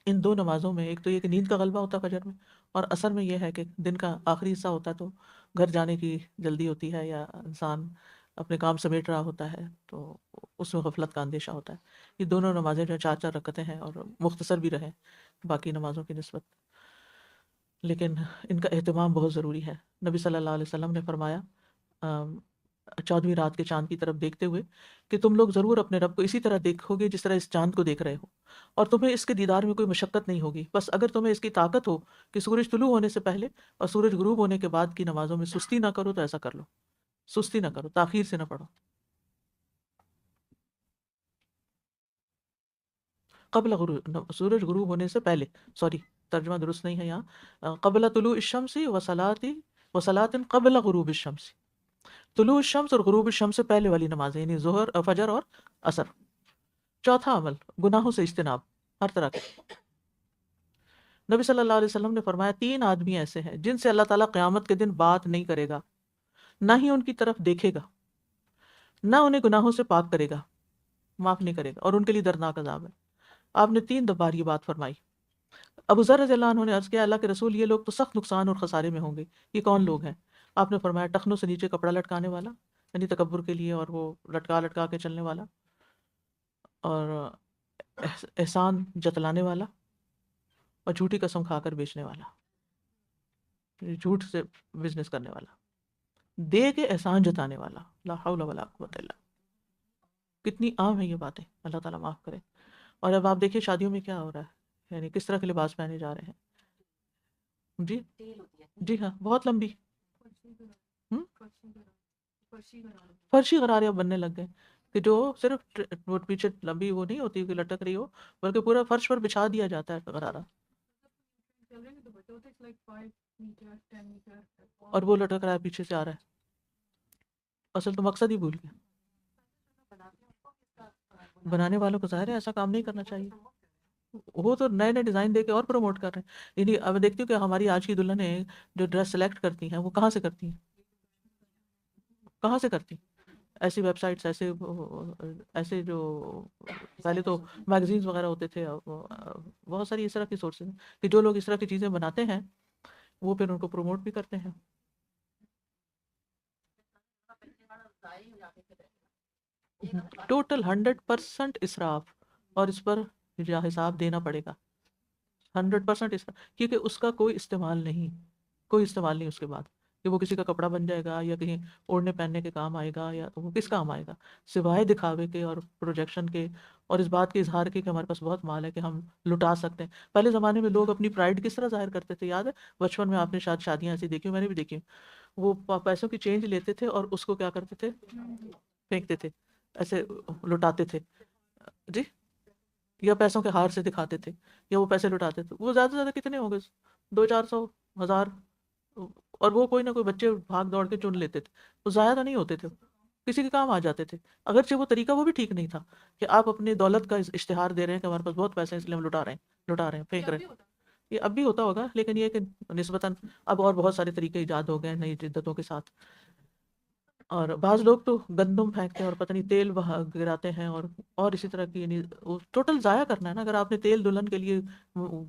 ان دو نمازوں میں ایک تو یہ کہ نیند کا غلبہ ہوتا ہے فجر میں، اور عصر میں یہ ہے کہ دن کا آخری حصہ ہوتا ہے تو گھر جانے کی جلدی ہوتی ہے یا انسان اپنے کام سمیٹ رہا ہوتا ہے تو اس میں غفلت کا اندیشہ ہوتا ہے. یہ دونوں نمازیں جو 4 4 رکعتیں ہیں اور مختصر بھی رہیں باقی نمازوں کی نسبت، لیکن ان کا اہتمام بہت ضروری ہے. نبی صلی اللہ علیہ وسلم نے فرمایا 14ویں رات کے چاند کی طرف دیکھتے ہوئے کہ تم لوگ ضرور اپنے رب کو اسی طرح دیکھو گے جس طرح اس چاند کو دیکھ رہے ہو، اور تمہیں اس کے دیدار میں کوئی مشقت نہیں ہوگی، بس اگر تمہیں اس کی طاقت ہو کہ سورج طلوع ہونے سے پہلے اور سورج غروب ہونے کے بعد کی نمازوں میں سستی نہ کرو تو ایسا کر لو، سستی نہ کرو، تاخیر سے نہ پڑھو۔ قبل غروب، سورج غروب ہونے سے پہلے، سوری ترجمہ درست نہیں ہے یہاں، قبل طلوع الشمس وصلاۃ قبل غروب الشمس، طلوع الشمس اور غروب الشمس سے پہلے والی نمازیں، یعنی ظہر، فجر اور عصر۔ چوتھا عمل، گناہوں سے اجتناب، ہر طرح کے۔ نبی صلی اللہ علیہ وسلم نے فرمایا 3 آدمی ایسے ہیں جن سے اللہ تعالیٰ قیامت کے دن بات نہیں کرے گا، نہ ہی ان کی طرف دیکھے گا، نہ انہیں گناہوں سے پاک کرے گا، معاف نہیں کرے گا، اور ان کے لیے دردناک عذاب ہے۔ آپ نے 3 بار یہ بات فرمائی۔ ابو ذر رضی اللہ عنہ نے عرض کیا، اللہ کے رسول، یہ لوگ تو سخت نقصان اور خسارے میں ہوں گے، یہ کون لوگ ہیں؟ آپ نے فرمایا ٹخنوں سے نیچے کپڑا لٹکانے والا، یعنی تکبر کے لیے، اور وہ لٹکا لٹکا کے چلنے والا، اور احسان جتلانے والا، اور جھوٹی قسم کھا کر بیچنے والا، یعنی جھوٹ سے بزنس کرنے والا، دے کے احسان جتانے والا، لا حول ولا قوت الا۔ کتنی عام ہے یہ باتیں، اللہ تعالیٰ معاف کرے۔ اور اب آپ دیکھیے شادیوں میں کیا ہو رہا ہے، یعنی کس طرح کے لباس پہنے جا رہے ہیں۔ جی جی ہاں، بہت لمبی، ہم؟ فرشی غرارے اب بننے لگ گئے کہ جو صرف وہ پیچھے لمبی وہ نہیں ہوتی کہ لٹک رہی ہو، بلکہ پورا فرش پر بچھا دیا جاتا ہے غرارہ، اور وہ لٹک رہا ہے پیچھے سے آ رہا ہے، اصل تو مقصد ہی بھول گیا۔ بنانے والوں کو ظاہر ہے ایسا کام نہیں کرنا چاہیے، وہ تو نئے نئے ڈیزائن دے کے اور پروموٹ کر رہے ہیں۔ یعنی اب دیکھتی ہوں کہ ہماری آج کی دلہنیں جو ڈریس سلیکٹ کرتی ہیں وہ کہاں سے کرتی ہیں، کہاں سے کرتی ہیں؟ ایسی ویب سائٹس، ایسے جو پہلے تو میگزینز وغیرہ ہوتے تھے، بہت ساری اس طرح کی سورسز کہ جو لوگ اس طرح کی چیزیں بناتے ہیں وہ پھر ان کو پروموٹ بھی کرتے ہیں۔ ٹوٹل 100% اسراف، اور اس پر حساب دینا پڑے گا، 100% اسراف، کیونکہ اس کا کوئی استعمال نہیں، کوئی استعمال نہیں اس کے بعد، کہ وہ کسی کا کپڑا بن جائے گا یا کہیں اوڑھنے پہننے کے کام آئے گا، یا وہ کس کام آئے گا، سوائے دکھاوے کے اور پروجیکشن کے، اور اس بات کے اظہار کے کہ ہمارے پاس بہت مال ہے کہ ہم لٹا سکتے ہیں۔ پہلے زمانے میں لوگ اپنی پرائڈ کس طرح ظاہر کرتے تھے، یاد ہے بچپن میں آپ نے شاید شادیاں ایسی دیکھی، میں نے بھی دیکھی، وہ پیسوں کی چینج لیتے تھے اور اس کو کیا کرتے تھے، پھینکتے تھے، ایسے لٹاتے تھے، جی، یا پیسوں کے ہار سے دکھاتے تھے، یا وہ پیسے لٹاتے تھے، وہ زیادہ سے زیادہ کتنے ہوں گے، 200-400 ہزار، اور وہ کوئی نہ کوئی بچے بھاگ دوڑ کے چن لیتے تھے، وہ ضائع تو نہیں ہوتے تھے، کسی کے کام آ جاتے تھے، اگرچہ وہ طریقہ وہ بھی ٹھیک نہیں تھا کہ آپ اپنی دولت کا اشتہار دے رہے ہیں کہ ہمارے پاس بہت پیسے ہیں اس لیے ہم لٹا رہے ہیں، پھینک رہے ہیں۔ یہ اب بھی ہوتا ہوگا، لیکن یہ کہ نسبتاً اب اور بہت سارے طریقے ایجاد ہو گئے ہیں نئی جدتوں کے ساتھ۔ اور بعض لوگ تو گندم پھینکتے ہیں اور پتہ نہیں تیل گراتے ہیں، اور اسی طرح کی، یعنی ٹوٹل ضائع کرنا ہے نا۔ اگر آپ نے تیل دلہن کے لیے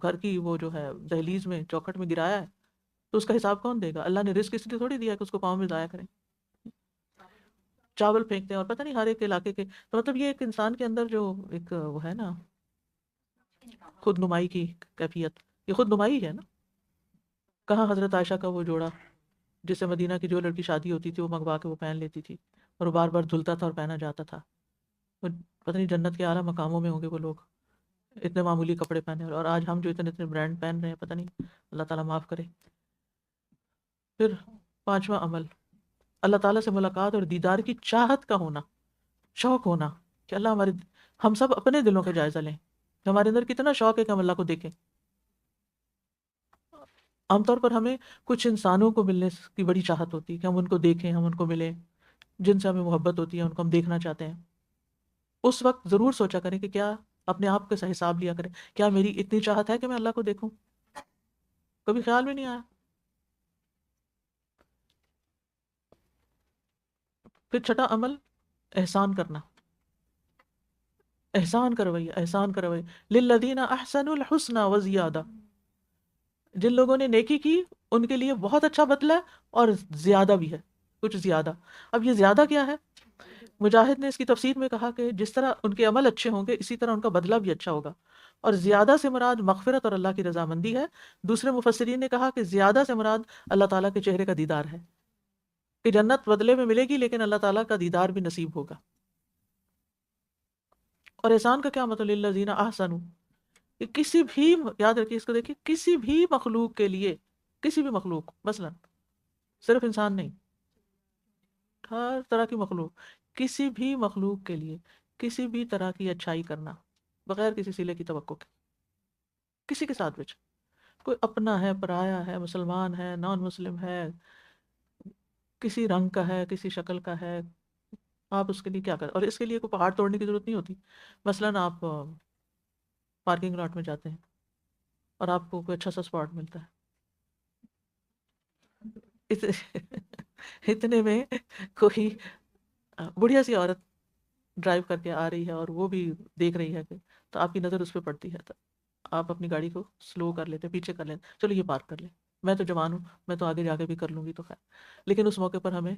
گھر کی وہ جو ہے دہلیز میں چوکھٹ میں گرایا ہے تو اس کا حساب کون دے گا؟ اللہ نے رزق اس لیے تھوڑی دیا کہ اس کو پاؤں میں ضائع کریں۔ چاول پھینکتے ہیں اور پتہ نہیں ہر ایک علاقے کے، تو مطلب یہ ایک انسان کے اندر جو ایک وہ ہے نا خود نمائی کی کیفیت، یہ خود نمائی ہے نا۔ کہاں حضرت عائشہ کا وہ جوڑا جس سے مدینہ کی جو لڑکی شادی ہوتی تھی وہ منگوا کے وہ پہن لیتی تھی، اور وہ بار بار دھلتا تھا اور پہنا جاتا تھا۔ وہ پتہ نہیں جنت کے اعلیٰ مقاموں میں ہوں گے وہ لوگ، اتنے معمولی کپڑے پہنے، اور آج ہم جو اتنے اتنے برانڈ پہن رہے ہیں، پتہ نہیں، اللہ تعالیٰ معاف کرے۔ پھر 5واں عمل، اللہ تعالیٰ سے ملاقات اور دیدار کی چاہت کا ہونا، شوق ہونا، کہ اللہ ہم سب اپنے دلوں کا جائزہ لیں کہ ہمارے اندر کتنا شوق ہے کہ ہم اللہ کو دیکھیں۔ عام طور پر ہمیں کچھ انسانوں کو ملنے کی بڑی چاہت ہوتی ہے کہ ہم ان کو دیکھیں، ہم ان کو ملیں، جن سے ہمیں محبت ہوتی ہے، ان کو ہم دیکھنا چاہتے ہیں۔ اس وقت ضرور سوچا کریں کہ کیا، اپنے آپ کا حساب لیا کریں، کیا میری اتنی چاہت ہے کہ میں اللہ کو دیکھوں؟ کبھی خیال بھی نہیں آیا۔ پھر چھٹا عمل، احسان کرنا، احسان کا رویہ، احسان کا رویہ، للذین احسنوا الحسنى وزیادہ، جن لوگوں نے نیکی کی ان کے لیے بہت اچھا بدلہ ہے اور زیادہ بھی ہے، کچھ زیادہ۔ اب یہ زیادہ کیا ہے؟ مجاہد نے اس کی تفسیر میں کہا کہ جس طرح ان کے عمل اچھے ہوں گے اسی طرح ان کا بدلہ بھی اچھا ہوگا، اور زیادہ سے مراد مغفرت اور اللہ کی رضامندی ہے۔ دوسرے مفسرین نے کہا کہ زیادہ سے مراد اللہ تعالیٰ کے چہرے کا دیدار ہے، کہ جنت بدلے میں ملے گی لیکن اللہ تعالیٰ کا دیدار بھی نصیب ہوگا. اور احسان کا کیا مطلب؟ للذین احسنوا، کہ کسی بھی، یاد رکھیے اس کو، دیکھیے کسی بھی مخلوق کے لیے، کسی بھی مخلوق، مثلا صرف انسان نہیں، ہر طرح کی مخلوق، کسی بھی مخلوق کے لیے کسی بھی طرح کی اچھائی کرنا بغیر کسی صلے کی توقع کے، کسی کے ساتھ بھی، کوئی اپنا ہے، پرایا ہے، مسلمان ہے، نان مسلم ہے، کسی رنگ کا ہے، کسی شکل کا ہے، آپ اس کے لیے کیا کریں. اور اس کے لیے کوئی پہاڑ توڑنے کی ضرورت نہیں ہوتی. مثلا آپ پارکنگ لاٹ میں جاتے ہیں اور آپ کو کوئی اچھا سا اسپاٹ ملتا ہے، اتنے میں کوئی بڑھیا سی عورت ڈرائیو کر کے آ رہی ہے اور وہ بھی دیکھ رہی ہے کہ، تو آپ کی نظر اس پہ پڑتی ہے، تو آپ اپنی گاڑی کو سلو کر لیتے، پیچھے کر لیتے، چلو یہ پارک کر لیں، میں تو جوان ہوں، میں تو آگے جا کے بھی کر لوں گی تو خیر. لیکن اس موقع پر ہمیں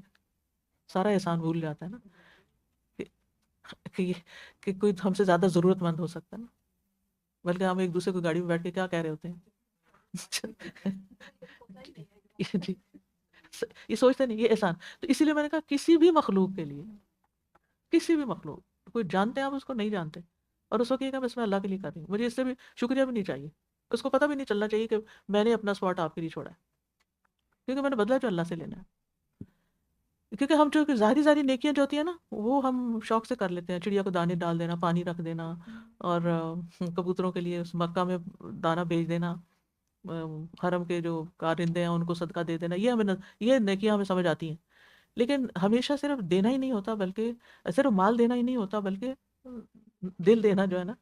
سارا احسان بھول جاتا ہے نا، کہ کہ کہ کوئی ہم سے زیادہ ضرورت مند ہو سکتا ہے نا، بلکہ ہم ایک دوسرے کو گاڑی میں بیٹھ کے کیا کہہ رہے ہوتے ہیں. جی، یہ سوچتے نہیں، یہ احسان. تو اسی لیے میں نے کہا کسی بھی مخلوق کے لیے، کسی بھی مخلوق، کوئی جانتے ہیں آپ اس کو، نہیں جانتے، اور اس وقت یہ کہ بس میں اللہ کے لیے کر رہی ہوں، مجھے اس سے بھی شکریہ بھی نہیں چاہیے، اس کو پتہ بھی نہیں چلنا چاہیے کہ میں نے اپنا اسپاٹ آپ کے لیے چھوڑا ہے، کیونکہ میں نے بدلہ جو اللہ سے لینا ہے. کیونکہ ہم جو ظاہری ظاہری نیکیاں جو ہوتی ہیں نا، وہ ہم شوق سے کر لیتے ہیں، چڑیا کو دانے ڈال دینا، پانی رکھ دینا، اور کبوتروں کے لیے اس مکہ میں دانہ بھیج دینا، حرم کے جو کارندے ہیں ان کو صدقہ دے دینا، یہ ہمیں یہ نیکیاں ہمیں سمجھ آتی ہیں. لیکن ہمیشہ صرف دینا ہی نہیں ہوتا، بلکہ صرف مال دینا ہی نہیں ہوتا، بلکہ دل دینا جو ہے نا،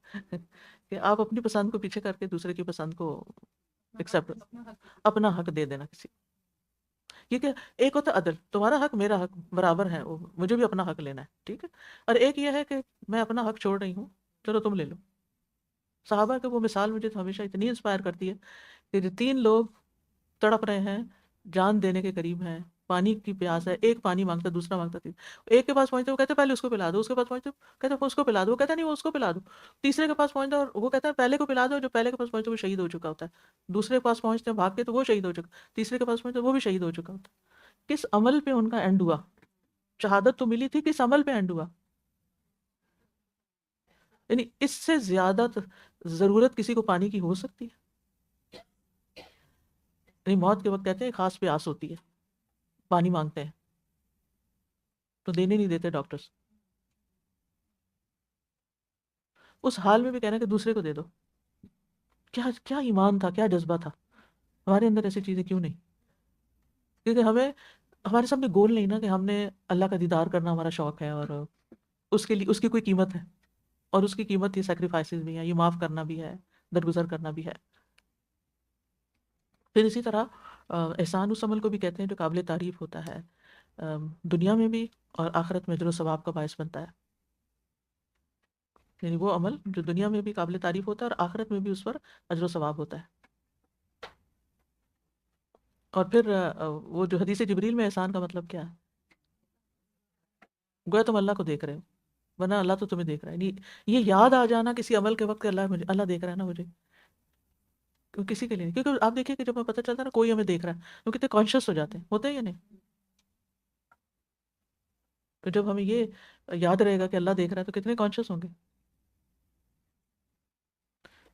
کہ آپ اپنی پسند کو پیچھے کر کے دوسرے کی پسند کو ایکسیپٹ، اپنا حق دے دینا کسی. کیونکہ ایک ہوتا ہے عدل، تمہارا حق میرا حق برابر ہے، مجھے بھی اپنا حق لینا ہے، ٹھیک ہے. اور ایک یہ ہے کہ میں اپنا حق چھوڑ رہی ہوں، چلو تم لے لو. صحابہ کی وہ مثال مجھے تو ہمیشہ اتنی انسپائر کرتی ہے کہ جو 3 لوگ تڑپ رہے ہیں، جان دینے کے قریب ہیں، پانی کی پیاس ہے، ایک پانی مانگتا، دوسرا مانگتا، ایک کے پاس پہنچتے وہ کہتے پہلے اس کو پلا دو، اس کے پاس پہنچتے کہتے اس کو پلا دو، وہ کہتا نہیں وہ اس کو پلا دو. تیسرے کے پاس پہنچتا اور وہ کہتا ہے پہلے کو پلا دو، جو پہلے کے پاس پہنچتا وہ شہید ہو چکا ہوتا ہے. دوسرے کے پاس پہنچتے ہیں بھاگ کے تو وہ شہید ہو چکا، تیسرے کے پاس پہنچتے وہ بھی شہید ہو چکا ہوتا. کس عمل پہ ان کا اینڈ ہوا؟ شہادت تو ملی تھی، کس عمل پہ اینڈ ہوا؟ یعنی اس سے زیادہ ضرورت کسی کو پانی کی ہو سکتی ہے؟ یعنی موت کے وقت کہتے ہیں خاص پیاس ہوتی ہے، پانی مانگتے ہیں تو دینے نہیں دیتے ڈاکٹرز. اس حال میں بھی کہنا کہ دوسرے کو دے دو. کیا کیا ایمان تھا، کیا جذبہ تھا ہمارے اندر، ایسی چیزیں کیوں نہیں؟ کیونکہ ہمیں، ہمارے سامنے گول نہیں نا کہ ہم نے اللہ کا دیدار کرنا ہمارا شوق ہے، اور اس کے لیے اس کی کوئی قیمت ہے، اور اس کی قیمت یہ سیکریفائسز بھی ہیں، یہ معاف کرنا بھی ہے، درگزر کرنا بھی ہے. پھر اسی طرح احسان اس عمل کو بھی کہتے ہیں جو قابل تعریف ہوتا ہے، دنیا میں بھی اور آخرت میں اجر و ثواب کا باعث بنتا ہے. یعنی وہ عمل جو دنیا میں بھی قابل تعریف ہوتا ہے اور آخرت میں بھی اس پر اجر و ثواب ہوتا ہے. اور پھر وہ جو حدیث جبریل میں احسان کا مطلب کیا ہے؟ گویا تم اللہ کو دیکھ رہے ہو، ورنہ اللہ تو تمہیں دیکھ رہا ہے. یہ یاد آ جانا کسی عمل کے وقت کہ اللہ دیکھ رہا ہے نا مجھے، کسی کے لیے نہیں. کیونکہ آپ دیکھیے کہ جب ہمیں پتہ چلتا ہے نا کوئی ہمیں دیکھ رہا ہے تو کتنے کانشیس ہو جاتے ہیں، ہوتے ہیں یا نہیں؟ تو جب ہمیں یہ یاد رہے گا کہ اللہ دیکھ رہا ہے تو کتنے کانشیس ہوں گے.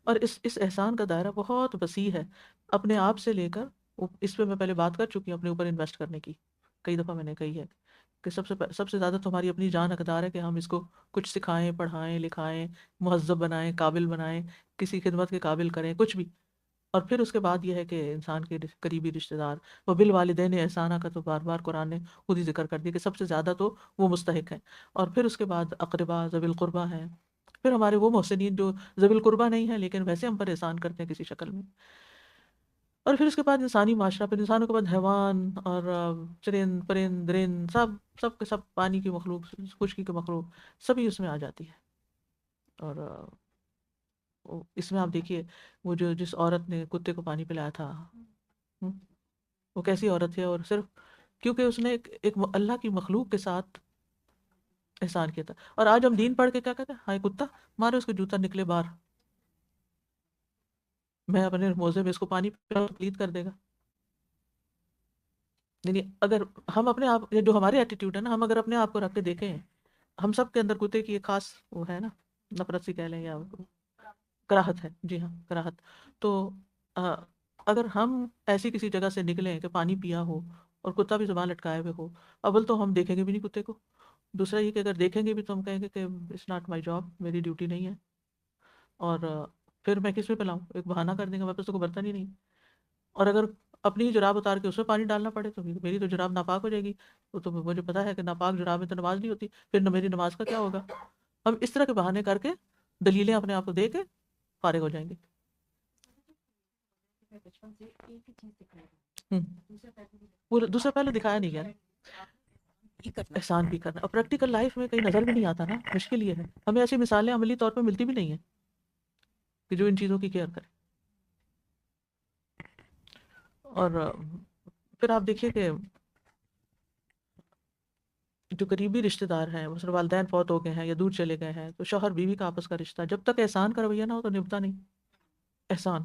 اور اس احسان کا دائرہ بہت وسیع ہے، اپنے آپ سے لے کر، اس پہ میں پہلے بات کر چکی ہوں، اپنے اوپر انویسٹ کرنے کی کئی دفعہ میں نے کہی ہے کہ سب سے زیادہ تمہاری اپنی جان حقدار ہے کہ ہم اس کو کچھ سکھائیں، پڑھائیں، لکھائیں، مہذب بنائیں، قابل بنائیں، کسی خدمت کے قابل کریں، کچھ بھی. اور پھر اس کے بعد یہ ہے کہ انسان کے قریبی رشتہ دار، وہ بالوالدین احسانہ کا تو بار بار قرآن نے خود ہی ذکر کر دیا کہ سب سے زیادہ تو وہ مستحق ہیں. اور پھر اس کے بعد اقربا، ذوی القربہ ہیں، پھر ہمارے وہ محسنین جو ذوی القربہ نہیں ہیں لیکن ویسے ہم پر احسان کرتے ہیں کسی شکل میں. اور پھر اس کے بعد انسانی معاشرہ، پھر انسانوں کے بعد حیوان اور چرند پرند درند، سب کے سب، پانی کی مخلوق، خشکی کے مخلوق، سبھی اس میں آ جاتی ہے. اور اس میں آپ دیکھیے وہ جو جس عورت نے کتے کو پانی پلایا تھا، ہم، وہ کیسی عورت ہے، اور صرف کیونکہ اس نے ایک اللہ کی مخلوق کے ساتھ احسان کیا تھا. اور آج ہم دین پڑھ کے کیا کہتے ہیں، ہائے کتا مارے اس کو، جوتا نکلے باہر، میں اپنے موزے میں اس کو پانی پلاؤں تو پلیت کر دے گا. یعنی اگر ہم اپنے آپ، یہ جو ہمارے ایٹیٹیوڈ ہے نا، ہم اگر اپنے آپ کو رکھ کے دیکھیں، ہم سب کے اندر کتے کی ایک خاص وہ ہے نا، نفرت سی کہہ لیں یا کراہت ہے، جی ہاں کراہت. تو آ، اگر ہم ایسی کسی جگہ سے نکلیں کہ پانی پیا ہو اور کتا بھی زبان لٹکائے ہوئے ہو، اول تو ہم دیکھیں گے بھی نہیں کتے کو، دوسرا یہ کہ اگر دیکھیں گے بھی تو ہم کہیں گے کہ اٹس ناٹ مائی جاب، میری ڈیوٹی نہیں ہے. اور پھر میں کس میں پلاؤں، ایک بہانہ کر دیں گے، میرے پاس تو کوئی برتن ہی نہیں. اور اگر اپنی جراب اتار کے اس میں پانی ڈالنا پڑے تو میری تو جراب ناپاک ہو جائے گی. وہ تو مجھے پتا ہے کہ ناپاک جراب میں تو نماز نہیں ہوتی، پھر نہ میری نماز کا کیا ہوگا. ہم اس طرح کے بہانے کر کے دلیلیں اپنے آپ کو دے کے فارغ ہو جائیں گے. وہ دوسرا پہلے دکھایا نہیں گیا نا، احسان بھی کرنا. اور پریکٹیکل لائف میں کہیں نظر بھی نہیں آتا نا، مشکل یہ ہے. ہمیں ایسی مثالیں عملی طور پہ ملتی بھی نہیں ہیں کہ جو ان چیزوں کی کیئر کرے. اور پھر آپ دیکھیے کہ جو قریبی رشتہ دار ہیں، مثلا والدین فوت ہو گئے ہیں یا دور چلے گئے ہیں، تو شوہر بیوی کا آپس کا رشتہ جب تک احسان کا رویہ نہ ہو تو نبھتا نہیں. احسان.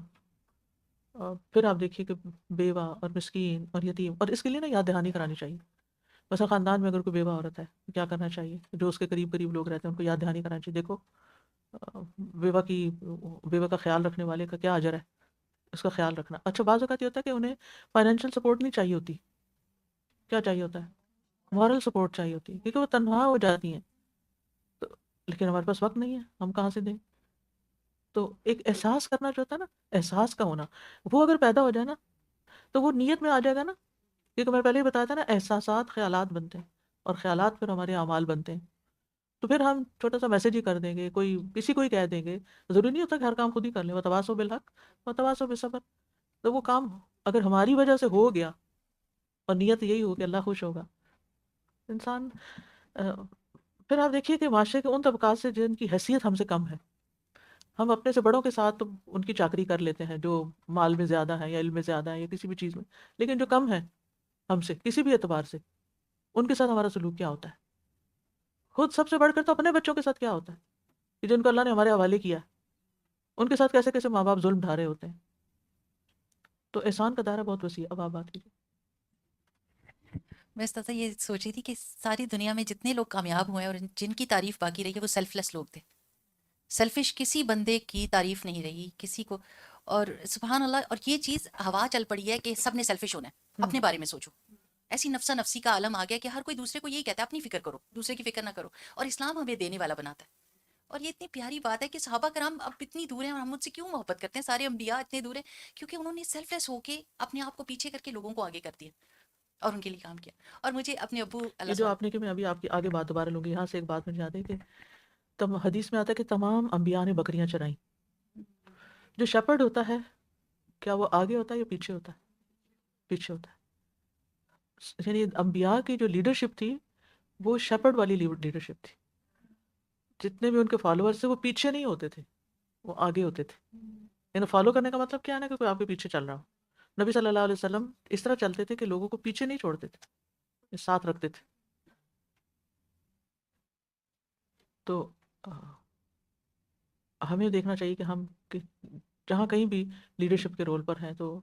اور پھر آپ دیکھیے کہ بیوہ اور مسکین اور یتیم، اور اس کے لیے نا یاد دہانی کرانی چاہیے. مثلا خاندان میں اگر کوئی بیوہ عورت ہے تو کیا کرنا چاہیے، جو اس کے قریب قریب لوگ رہتے ہیں ان کو یاد دہانی کرانی چاہیے. دیکھو بیوہ کی، بیوہ کا خیال رکھنے والے کا کیا اجر ہے، اس کا خیال رکھنا. اچھا بعض اوقات یہ ہوتا ہے کہ انہیں فائنینشیل سپورٹ نہیں چاہیے ہوتی، کیا چاہیے ہوتا ہے، مورل سپورٹ چاہیے ہوتی ہے، کیونکہ وہ تنہا ہو جاتی ہیں. تو لیکن ہمارے پاس وقت نہیں ہے، ہم کہاں سے دیں. تو ایک احساس کرنا جو ہوتا ہے نا، احساس کا ہونا، وہ اگر پیدا ہو جائے نا تو وہ نیت میں آ جائے گا نا. کیونکہ میں پہلے ہی بتایا تھا نا، احساسات خیالات بنتے ہیں اور خیالات پھر ہمارے اعمال بنتے ہیں. تو پھر ہم چھوٹا سا میسج ہی کر دیں گے، کوئی کسی کو ہی کہہ دیں گے، ضروری نہیں ہوتا کہ ہر کام خود ہی کر لیں. وتواصوا بالحق وتواصوا بالصبر. تو وہ کام اگر ہماری وجہ سے ہو گیا اور نیت یہی ہو کہ اللہ خوش ہوگا، انسان پھر آپ دیکھیے کہ معاشرے کے ان طبقات سے جن کی حیثیت ہم سے کم ہے، ہم اپنے سے بڑوں کے ساتھ تو ان کی چاکری کر لیتے ہیں جو مال میں زیادہ ہے یا علم میں زیادہ ہے یا کسی بھی چیز میں، لیکن جو کم ہے ہم سے کسی بھی اعتبار سے، ان کے ساتھ ہمارا سلوک کیا ہوتا ہے. خود سب سے بڑھ کر تو اپنے بچوں کے ساتھ کیا ہوتا ہے کہ جن کو اللہ نے ہمارے حوالے کیا ہے، ان کے ساتھ کیسے کیسے ماں باپ ظلم ڈھا رہے ہوتے ہیں. تو احسان کا دائرہ بہت وسیع ہے. اب آپ بات کیجیے. میں استاذہ یہ سوچ رہی تھی کہ ساری دنیا میں جتنے لوگ کامیاب ہوئے ہیں اور جن کی تعریف باقی رہی ہے وہ سیلف لیس لوگ تھے. سیلفش کسی بندے کی تعریف نہیں رہی کسی کو. اور سبحان اللہ، اور یہ چیز ہوا چل پڑی ہے کہ سب نے سیلفش ہونا ہے، ہوں. اپنے بارے میں سوچو. ایسی نفسا نفسی کا عالم آ گیا کہ ہر کوئی دوسرے کو یہی کہتا ہے اپنی فکر کرو، دوسرے کی فکر نہ کرو. اور اسلام ہمیں دینے والا بناتا ہے. اور یہ اتنی پیاری بات ہے کہ صحابہ کرام اب اتنی دور ہیں اور ہم مجھ سے کیوں محبت کرتے ہیں، سارے انبیاء اتنے دور ہیں کیونکہ انہوں نے سیلف لیس ہو کے اپنے آپ کو پیچھے کر کے لوگوں کو آگے کر دیا اور ان کے لیے کام کیا. اور مجھے اپنے ابو یہ اللہ جو سبحانہ. آپ نے کہ میں ابھی آپ کی آگے بات دوبارہ لوں گی، یہاں سے ایک بات مجھے یاد ہے کہ حدیث میں آتا ہے کہ تمام انبیاء نے بکریاں چرائیں. جو شپرڈ ہوتا ہے، کیا وہ آگے ہوتا ہے یا پیچھے ہوتا ہے؟ پیچھے ہوتا ہے. یعنی انبیاء کی جو لیڈرشپ تھی وہ شپرڈ والی لیڈرشپ تھی. جتنے بھی ان کے فالوورز تھے وہ پیچھے نہیں ہوتے تھے، وہ آگے ہوتے تھے. یعنی فالو کرنے کا مطلب کیا ہے نا، کہ کوئی آپ کے پیچھے چل رہا ہو. نبی صلی اللہ علیہ وسلم اس طرح چلتے تھے کہ لوگوں کو پیچھے نہیں چھوڑتے تھے، ساتھ رکھتے تھے. تو ہمیں دیکھنا چاہیے کہ ہم جہاں کہیں بھی لیڈرشپ کے رول پر ہیں تو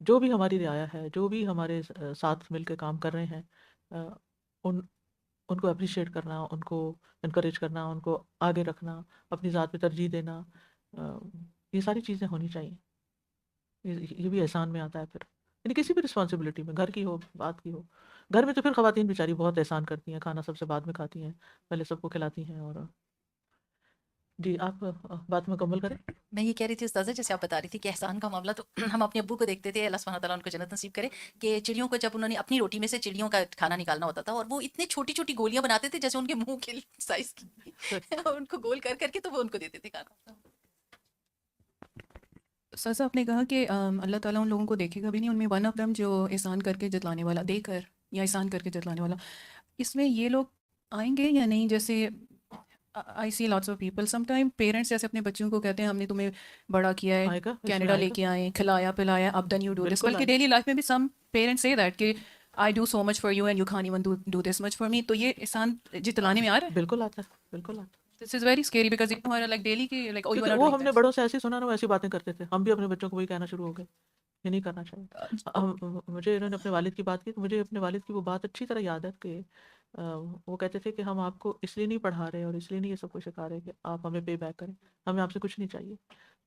جو بھی ہماری رعایا ہے، جو بھی ہمارے ساتھ مل کے کام کر رہے ہیں، ان ان کو اپریشیٹ کرنا، ان کو انکریج کرنا، ان کو آگے رکھنا، اپنی ذات پہ ترجیح دینا، یہ ساری چیزیں ہونی چاہیے. یہ بھی احسان میں آتا ہے پھر. یعنی کسی بھی رسپانسبلٹی میں، گھر کی ہو، بات کی ہو. گھر میں تو پھر خواتین بیچاری بہت احسان کرتی ہیں، کھانا سب سے بعد میں کھاتی ہیں، پہلے سب کو کھلاتی ہیں. اور جی آپ بات مکمل کریں. میں یہ کہہ رہی تھی استاذہ، جیسے آپ بتا رہی تھی کہ احسان کا معاملہ، تو ہم اپنے ابو کو دیکھتے تھے، اللہ سبحانہ تعالیٰ ان کو جنت نصیب کرے، کہ چڑیوں کو جب انہوں نے اپنی روٹی میں سے چڑیوں کا کھانا نکالنا ہوتا تھا اور وہ اتنے چھوٹی چھوٹی گولیاں بناتے تھے جیسے ان کے منہ کے سائز کی اور ان کو گول کر کر کے تو وہ ان کو دیتے تھے کھانا. سر آپ نے کہا کہ اللہ تعالیٰ ان لوگوں کو دیکھے گا بھی نہیں، ان میں ون آف دم جو احسان کر کے جتلانے والا، دے کر یا احسان کر کے جتلانے والا، اس میں یہ لوگ آئیں گے یا نہیں؟ جیسے I see lots of people sometime parents جیسے اپنے بچوں کو کہتے ہیں ہم نے تمہیں بڑا کیا ہے، آئے گا، اس میں کینیڈا آئے لے گا، کے آئے، کھلایا پلایا، اب دین یو ڈو دس. بالکل بلکہ آئے گا. ڈیلی لائف میں بھی سم پیرنٹس سے دیٹ کہ I do so much for you and you can't even do this much for me. تو یہ احسان جتلانے میں آ رہا ہے. بالکل آتا ہے، بالکل آتا ہے. دس از ویری اسکیری بیکاز ہمارا لائک ڈیلی کی لائک او یو آر کیونکہ ناٹ وہ ڈوئنگ ہم نے دس. بڑوں سے ایسی سنا نا، وہ ایسی باتیں کرتے تھے، ہم بھی اپنے بچوں کو وہی کہنا شروع ہو گئے یہ نہیں کرنا چاہیے. مجھے انہوں نے اپنے والد کی بات کی تو مجھے اپنے والد کی وہ بات اچھی طرح یاد ہے کہ وہ کہتے تھے کہ ہم آپ کو اس لیے نہیں پڑھا رہے اور اس لیے نہیں یہ سب کچھ سکھا رہے کہ آپ ہمیں پے بیک کریں، ہمیں آپ سے کچھ نہیں چاہیے.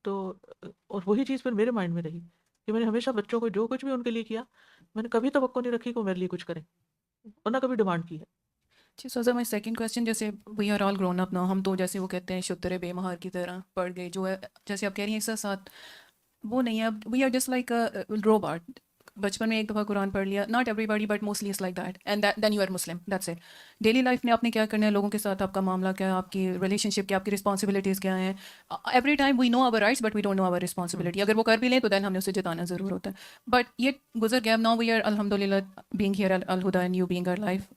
تو اور وہی چیز پھر میرے مائنڈ میں رہی کہ میں نے ہمیشہ بچوں کو جو کچھ بھی ان کے لیے کیا، میں نے کبھی توقع نہیں رکھی کہ وہ میرے لیے کچھ کریں اور نہ کبھی ڈیمانڈ کی ہے. جی سو مائی سیکنڈ کویسچن، جیسے we are all grown up نا، ہم تو جیسے وہ کہتے ہیں شتر بے مہار کی طرح پڑ گئے، جو ہے جیسے آپ کہہ رہی ہیں احساسات وہ نہیں ہے. اب we are just like robot. بچپن میں ایک دفعہ قرآن پڑھ لیا، not everybody but mostly is like that, and then you are Muslim, that's it. Daily life میں آپ نے کیا کرنا ہے، لوگوں کے ساتھ آپ کا معاملہ کیا ہے، آپ کی ریلیشن شپ کیا، آپ کی رسپانسبلٹیز کیا ہیں. Every time we know our rights but we don't know our responsibility. اگر وہ کر بھی لیں تو دین ہم نے اسے جتانا ضرور ہوتا ہے. بٹ یہ گزر گیا. ناؤ وی آر الحمد للہ being here Alhuda and you being our life.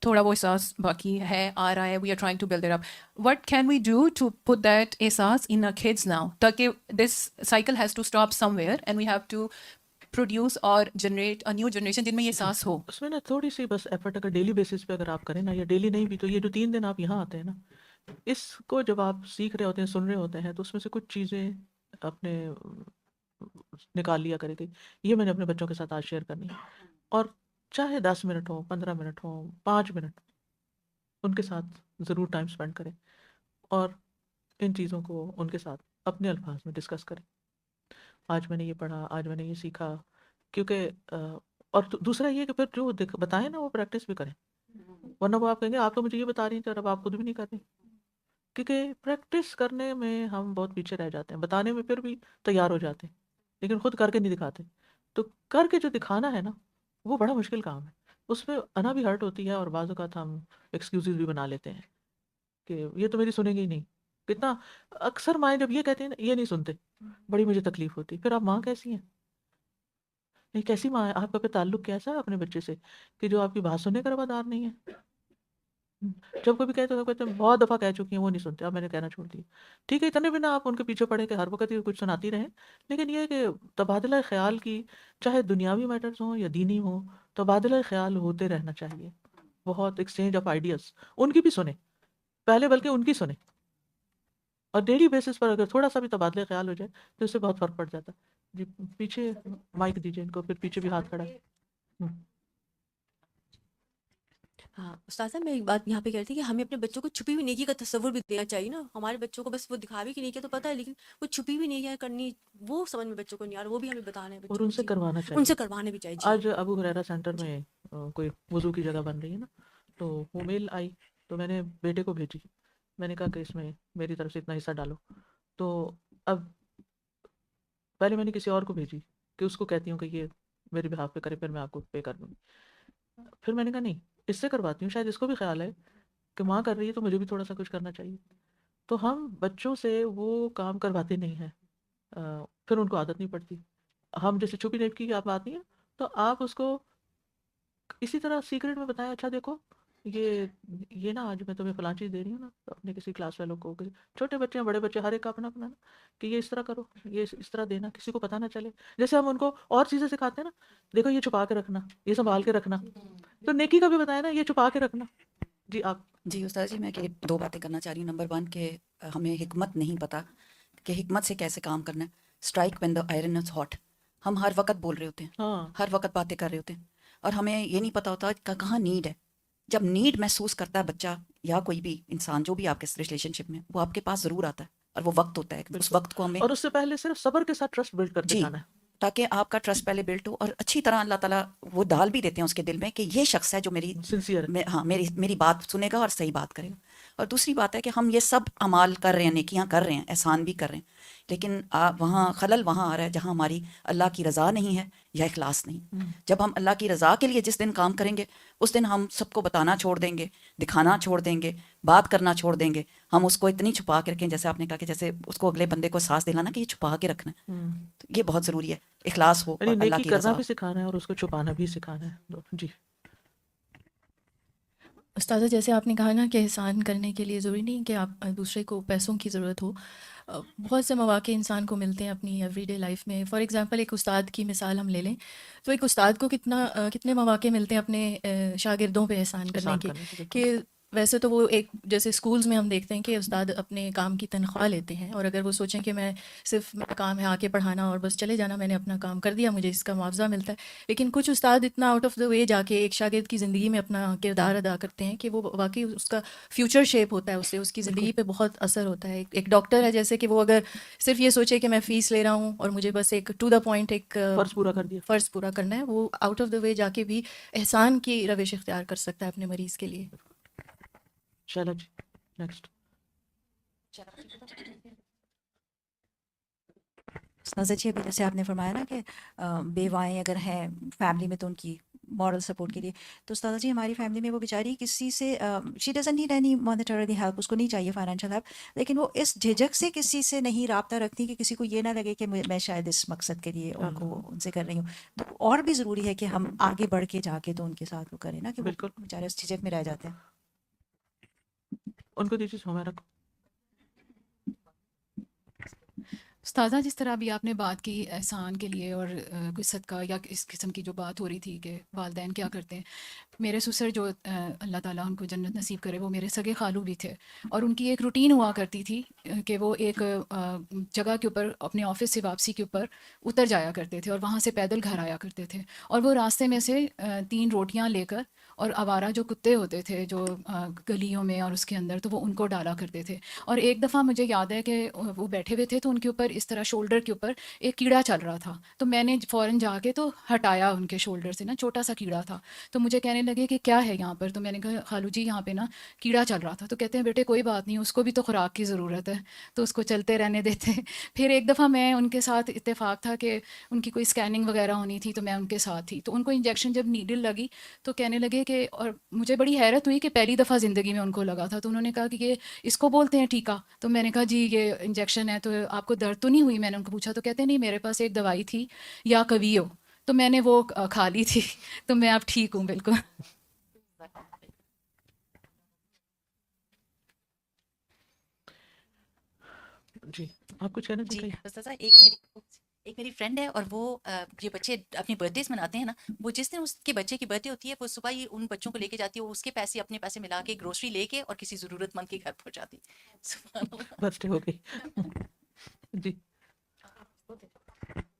تھوڑا وہ احساس باقی ہے، آ رہا ہے. We are trying to build it up. What can we do to put that احساس ان آر کڈز ناؤ، تاکہ this cycle has to stop somewhere and we have to produce اور جنریٹ اے نیو جنریشن جن میں یہ احساس ہو. اس میں نا تھوڑی سی بس ایفرٹ اگر ڈیلی بیسس پہ اگر آپ کریں نا، یا ڈیلی نہیں بھی تو یہ جو 3 دن آپ یہاں آتے ہیں نا، اس کو جب آپ سیکھ رہے ہوتے ہیں، سن رہے ہوتے ہیں، تو اس میں سے کچھ چیزیں اپنے نکال لیا کرے گی. یہ میں نے اپنے بچوں کے ساتھ آج شیئر کرنی ہے. اور چاہے 10 منٹ ہو، 15 منٹ ہو، 5 منٹ ان کے ساتھ ضرور ٹائم اسپینڈ کریں اور ان چیزوں کو ان کے ساتھ اپنے الفاظ میں ڈسکس کریں. آج میں نے یہ پڑھا، آج میں نے یہ سیکھا. کیونکہ اور دوسرا یہ کہ پھر جو بتائیں نا وہ پریکٹس بھی کریں، ورنہ وہ آپ کہیں گے آپ تو مجھے یہ بتا رہی ہیں اور اب آپ خود بھی نہیں کر رہی. کیونکہ پریکٹس کرنے میں ہم بہت پیچھے رہ جاتے ہیں، بتانے میں پھر بھی تیار ہو جاتے ہیں لیکن خود کر کے نہیں دکھاتے. تو کر کے جو دکھانا ہے نا وہ بڑا مشکل کام ہے. اس میں انا بھی ہرٹ ہوتی ہے اور بعض اوقات ہم ایکسکیوزز بھی بنا لیتے ہیں کہ یہ تو میری سنیں گے ہی نہیں. کتنا اکثر مائیں جب یہ کہتے ہیں نا یہ نہیں سنتے، بڑی مجھے تکلیف ہوتی. پھر آپ ماں کیسی ہیں؟ نہیں کیسی ماں ہے؟ آپ کا پھر تعلق کیسا ہے اپنے بچے سے کہ جو آپ کی بات سننے کا روادار نہیں ہے؟ جب کبھی کہتے ہیں کہتے ہیں بہت دفعہ کہہ چکی ہیں وہ نہیں سنتے، اب میں نے کہنا چھوڑ دیا. ٹھیک ہے اتنے بھی نہ آپ ان کے پیچھے پڑے کہ ہر وقت ہی کچھ سناتی رہیں، لیکن یہ کہ تبادلہ خیال کی، چاہے دنیاوی میٹرز ہوں یا دینی ہوں، تبادلہ خیال ہوتے رہنا چاہیے. بہت ایکسچینج آف آئیڈیاز، ان کی بھی سنیں پہلے بلکہ ان کی سنیں. اور ڈیلی بیسس پر اگر تھوڑا سا بھی تبادلہ خیال ہو جائے تو اس سے بہت فرق پڑ جاتا ہے. جی پیچھے مائک دیجیے ان کو، پھر پیچھے بھی ہاتھ کھڑا ہے. ہاں استاذہ میں ایک بات یہاں پہ کہتی کہ ہمیں اپنے بچوں کو چھپی ہوئی نیکی کا تصور بھی دینا چاہیے نا. ہمارے بچوں کو بس وہ دکھاوے کی نیکی تو پتہ ہے لیکن وہ چھپی ہوئی نیکیاں کرنی وہ سمجھ میں بچوں کو نہیں آ رہا، وہ بھی ہمیں بتانا ہے اور بچوں ان کو. سے جی کروانا ان سے چاہیے. کروانے بھی چاہیے. جی آج ابو ہریرہ سینٹر جی میں کوئی وضو کی جگہ بن رہی ہے نا، تو وہ میل آئی تو میں نے بیٹے کو بھیجی. میں نے کہا کہ اس میں میری طرف سے اتنا حصہ ڈالو. تو اب پہلے میں نے کسی اور کو بھیجی کہ اس کو کہتی ہوں کہ یہ میرے بہاف پہ کرے، پھر میں آپ کو پے کر دوں گی. پھر میں نے کہا نہیں اس سے کرواتی ہوں، شاید اس کو بھی خیال ہے کہ ماں کر رہی ہے تو مجھے بھی تھوڑا سا کچھ کرنا چاہیے. تو ہم بچوں سے وہ کام کرواتے نہیں ہیں، پھر ان کو عادت نہیں پڑتی. ہم جیسے چھپی نیکی کی آپ آتی ہیں تو آپ اس کو اسی طرح سیکرٹ میں بتائیں، اچھا دیکھو یہ نا آج میں تمہیں فلاں چیز دے رہی ہوں نا، تو اپنے کسی کلاس والوں کو، چھوٹے بچے ہیں بڑے بچے ہر ایک کا اپنا اپنا نا، کہ یہ اس طرح کرو، یہ اس طرح دینا، کسی کو پتہ نہ چلے. جیسے ہم ان کو اور چیزیں سکھاتے ہیں نا، دیکھو یہ چھپا کے رکھنا، یہ سنبھال کے رکھنا، تو نیکی کا بھی بتایا نا یہ چھپا کے رکھنا. جی آپ. جی استاد جی میں 2 باتیں کرنا چاہ رہی ہوں. نمبر 1 کہ ہمیں حکمت نہیں پتہ کہ حکمت سے کیسے کام کرنا ہے. Strike when the iron is hot. ہم ہر وقت بول رہے ہوتے ہیں، ہاں ہر وقت باتیں کر رہے ہوتے ہیں اور ہمیں یہ نہیں پتہ ہوتا کہ کہاں نیڈ ہے. جب نیڈ محسوس کرتا ہے بچہ یا کوئی بھی انسان جو بھی آپ کے ریلیشن شپ میں، وہ آپ کے پاس ضرور آتا ہے اور وہ وقت ہوتا ہے کہ اس بالکل. وقت کو ہمیں اور اس سے پہلے صرف صبر کے ساتھ ٹرسٹ بلڈ کرتے جی جانا ہے. تاکہ آپ کا ٹرسٹ پہلے بلڈ ہو اور اچھی طرح اللہ تعالیٰ وہ ڈال بھی دیتے ہیں اس کے دل میں کہ یہ شخص ہے جو سنسیئر ہے. ہاں میری بات سنے گا اور صحیح بات کرے گا. اور دوسری بات ہے کہ ہم یہ سب اعمال کر رہے ہیں، نیکیاں کر رہے ہیں، احسان بھی کر رہے ہیں، لیکن وہاں خلل وہاں آ رہا ہے جہاں ہماری اللہ کی رضا نہیں ہے یا اخلاص نہیں. جب ہم اللہ کی رضا کے لیے جس دن کام کریں گے اس دن ہم سب کو بتانا چھوڑ دیں گے، دکھانا چھوڑ دیں گے، بات کرنا چھوڑ دیں گے. ہم اس کو اتنی چھپا کے رکھیں، جیسے آپ نے کہا کہ جیسے اس کو اگلے بندے کو احساس دلانا کہ یہ چھپا کے رکھنا ہے. تو یہ بہت ضروری ہے، اخلاص ہو اور یعنی اللہ نیکی کی کرنا رضا. بھی سکھانا ہے اور اس کو چھپانا بھی سکھانا ہے. جی استاذہ جیسے آپ نے کہا نا کہ احسان کرنے کے لیے ضروری نہیں کہ آپ دوسرے کو پیسوں کی ضرورت ہو. بہت سے مواقع انسان کو ملتے ہیں اپنی ایوری ڈے لائف میں. فار ایگزامپل ایک استاد کی مثال ہم لے لیں تو ایک استاد کو کتنے مواقع ملتے ہیں اپنے شاگردوں پہ احسان کرنے احسان کے کرنے سے. بالکل. کہ ویسے تو وہ ایک جیسے اسکولز میں ہم دیکھتے ہیں کہ استاد اپنے کام کی تنخواہ لیتے ہیں، اور اگر وہ سوچیں کہ میں صرف میرا کام ہے آ کے پڑھانا اور بس چلے جانا، میں نے اپنا کام کر دیا، مجھے اس کا معاوضہ ملتا ہے. لیکن کچھ استاد اتنا آؤٹ آف دا وے جا کے ایک شاگرد کی زندگی میں اپنا کردار ادا کرتے ہیں کہ وہ واقعی اس کا فیوچر شیپ ہوتا ہے، اس سے اس کی بالکل زندگی پہ بہت اثر ہوتا ہے. ایک ڈاکٹر ہے جیسے کہ وہ اگر صرف یہ سوچے کہ میں فیس لے رہا ہوں اور مجھے بس ایک ٹو دا پوائنٹ ایک فرض پورا کر دیا. فرض پورا کرنا ہے، وہ آؤٹ آف دا وے جا کے بھی احسان کی روش اختیار کر سکتا ہے اپنے مریض کے لیے. شائلہ جی نیکسٹ. استاذہ جی ابھی جیسے آپ نے فرمایا نا کہ بیوائیں اگر ہیں فیملی میں تو ان کی مورل سپورٹ کے لیے، تو استاذہ جی ہماری فیملی میں وہ بیچاری کسی سے she doesn't need any monetary help, اس کو نہیں چاہیے فائنینشیل ہیلپ، لیکن وہ اس جھجک سے کسی سے نہیں رابطہ رکھتی کہ کسی کو یہ نہ لگے کہ میں شاید اس مقصد کے لیے ان کو ان سے کر رہی ہوں. تو اور بھی ضروری ہے کہ ہم آگے بڑھ کے جا کے تو ان کے ساتھ وہ کریں نا، کہ وہ بالکل بیچارے اس جھجک میں رہ جاتے ہیں. ان کو دیجیے ہمارا. استاذہ جس طرح بھی آپ نے بات کی احسان کے لیے اور کوئی صدقہ یا اس قسم کی جو بات ہو رہی تھی کہ والدین کیا کرتے ہیں، میرے سسر جو اللہ تعالیٰ ان کو جنت نصیب کرے، وہ میرے سگے خالو بھی تھے، اور ان کی ایک روٹین ہوا کرتی تھی کہ وہ ایک جگہ کے اوپر اپنے آفس سے واپسی کے اوپر اتر جایا کرتے تھے اور وہاں سے پیدل گھر آیا کرتے تھے، اور وہ راستے میں سے 3 روٹیاں لے کر، اور آوارہ جو کتے ہوتے تھے جو گلیوں میں اور اس کے اندر، تو وہ ان کو ڈالا کرتے تھے. اور ایک دفعہ مجھے یاد ہے کہ وہ بیٹھے ہوئے تھے تو ان کے اوپر اس طرح شولڈر کے اوپر ایک کیڑا چل رہا تھا، تو میں نے فوراً جا کے تو ہٹایا ان کے شولڈر سے نا، چھوٹا سا کیڑا تھا. تو مجھے کہنے لگے کہ کیا ہے یہاں پر، تو میں نے کہا خالو جی یہاں پہ نا کیڑا چل رہا تھا. تو کہتے ہیں بیٹے کوئی بات نہیں، اس کو بھی تو خوراک کی ضرورت ہے، تو اس کو چلتے رہنے دیتے. پھر ایک دفعہ میں ان کے ساتھ اتفاق تھا کہ ان کی کوئی اسکیننگ وغیرہ ہونی تھی، تو میں ان کے ساتھ تھی، تو ان کو انجیکشن جب نیڈل لگی تو کہنے لگے کہ، اور مجھے بڑی حیرت ہوئی کہ پہلی دفعہ زندگی میں ان کو لگا تھا، تو انہوں نے کہا کہ یہ اس کو بولتے ہیں ٹیکا. تو میں نے کہا جی یہ انجیکشن ہے، تو آپ کو درد تو نہیں ہوئی؟ میں نے ان کو پوچھا، تو کہتے ہیں نہیں میرے پاس ایک دوائی تھی یا کویو، تو میں نے وہ کھا لی تھی، تو میں اب ٹھیک ہوں بالکل. جی آپ کچھ کہنا جی چاہیے؟ استاذہ ایک میری فرینڈ ہے، اور وہ یہ بچے اپنے برتھ ڈیز مناتے ہیں نا، وہ جس دن اس کے بچے کی برتھ ڈے ہوتی ہے وہ صبح ہی ان بچوں کو لے کے جاتی ہے، وہ اس کے پیسے اپنے پیسے ملا کے گروسری لے کے اور کسی ضرورت مند کے گھر پہنچاتی. سبحان اللہ. برتھ ڈے ہو گئی. جی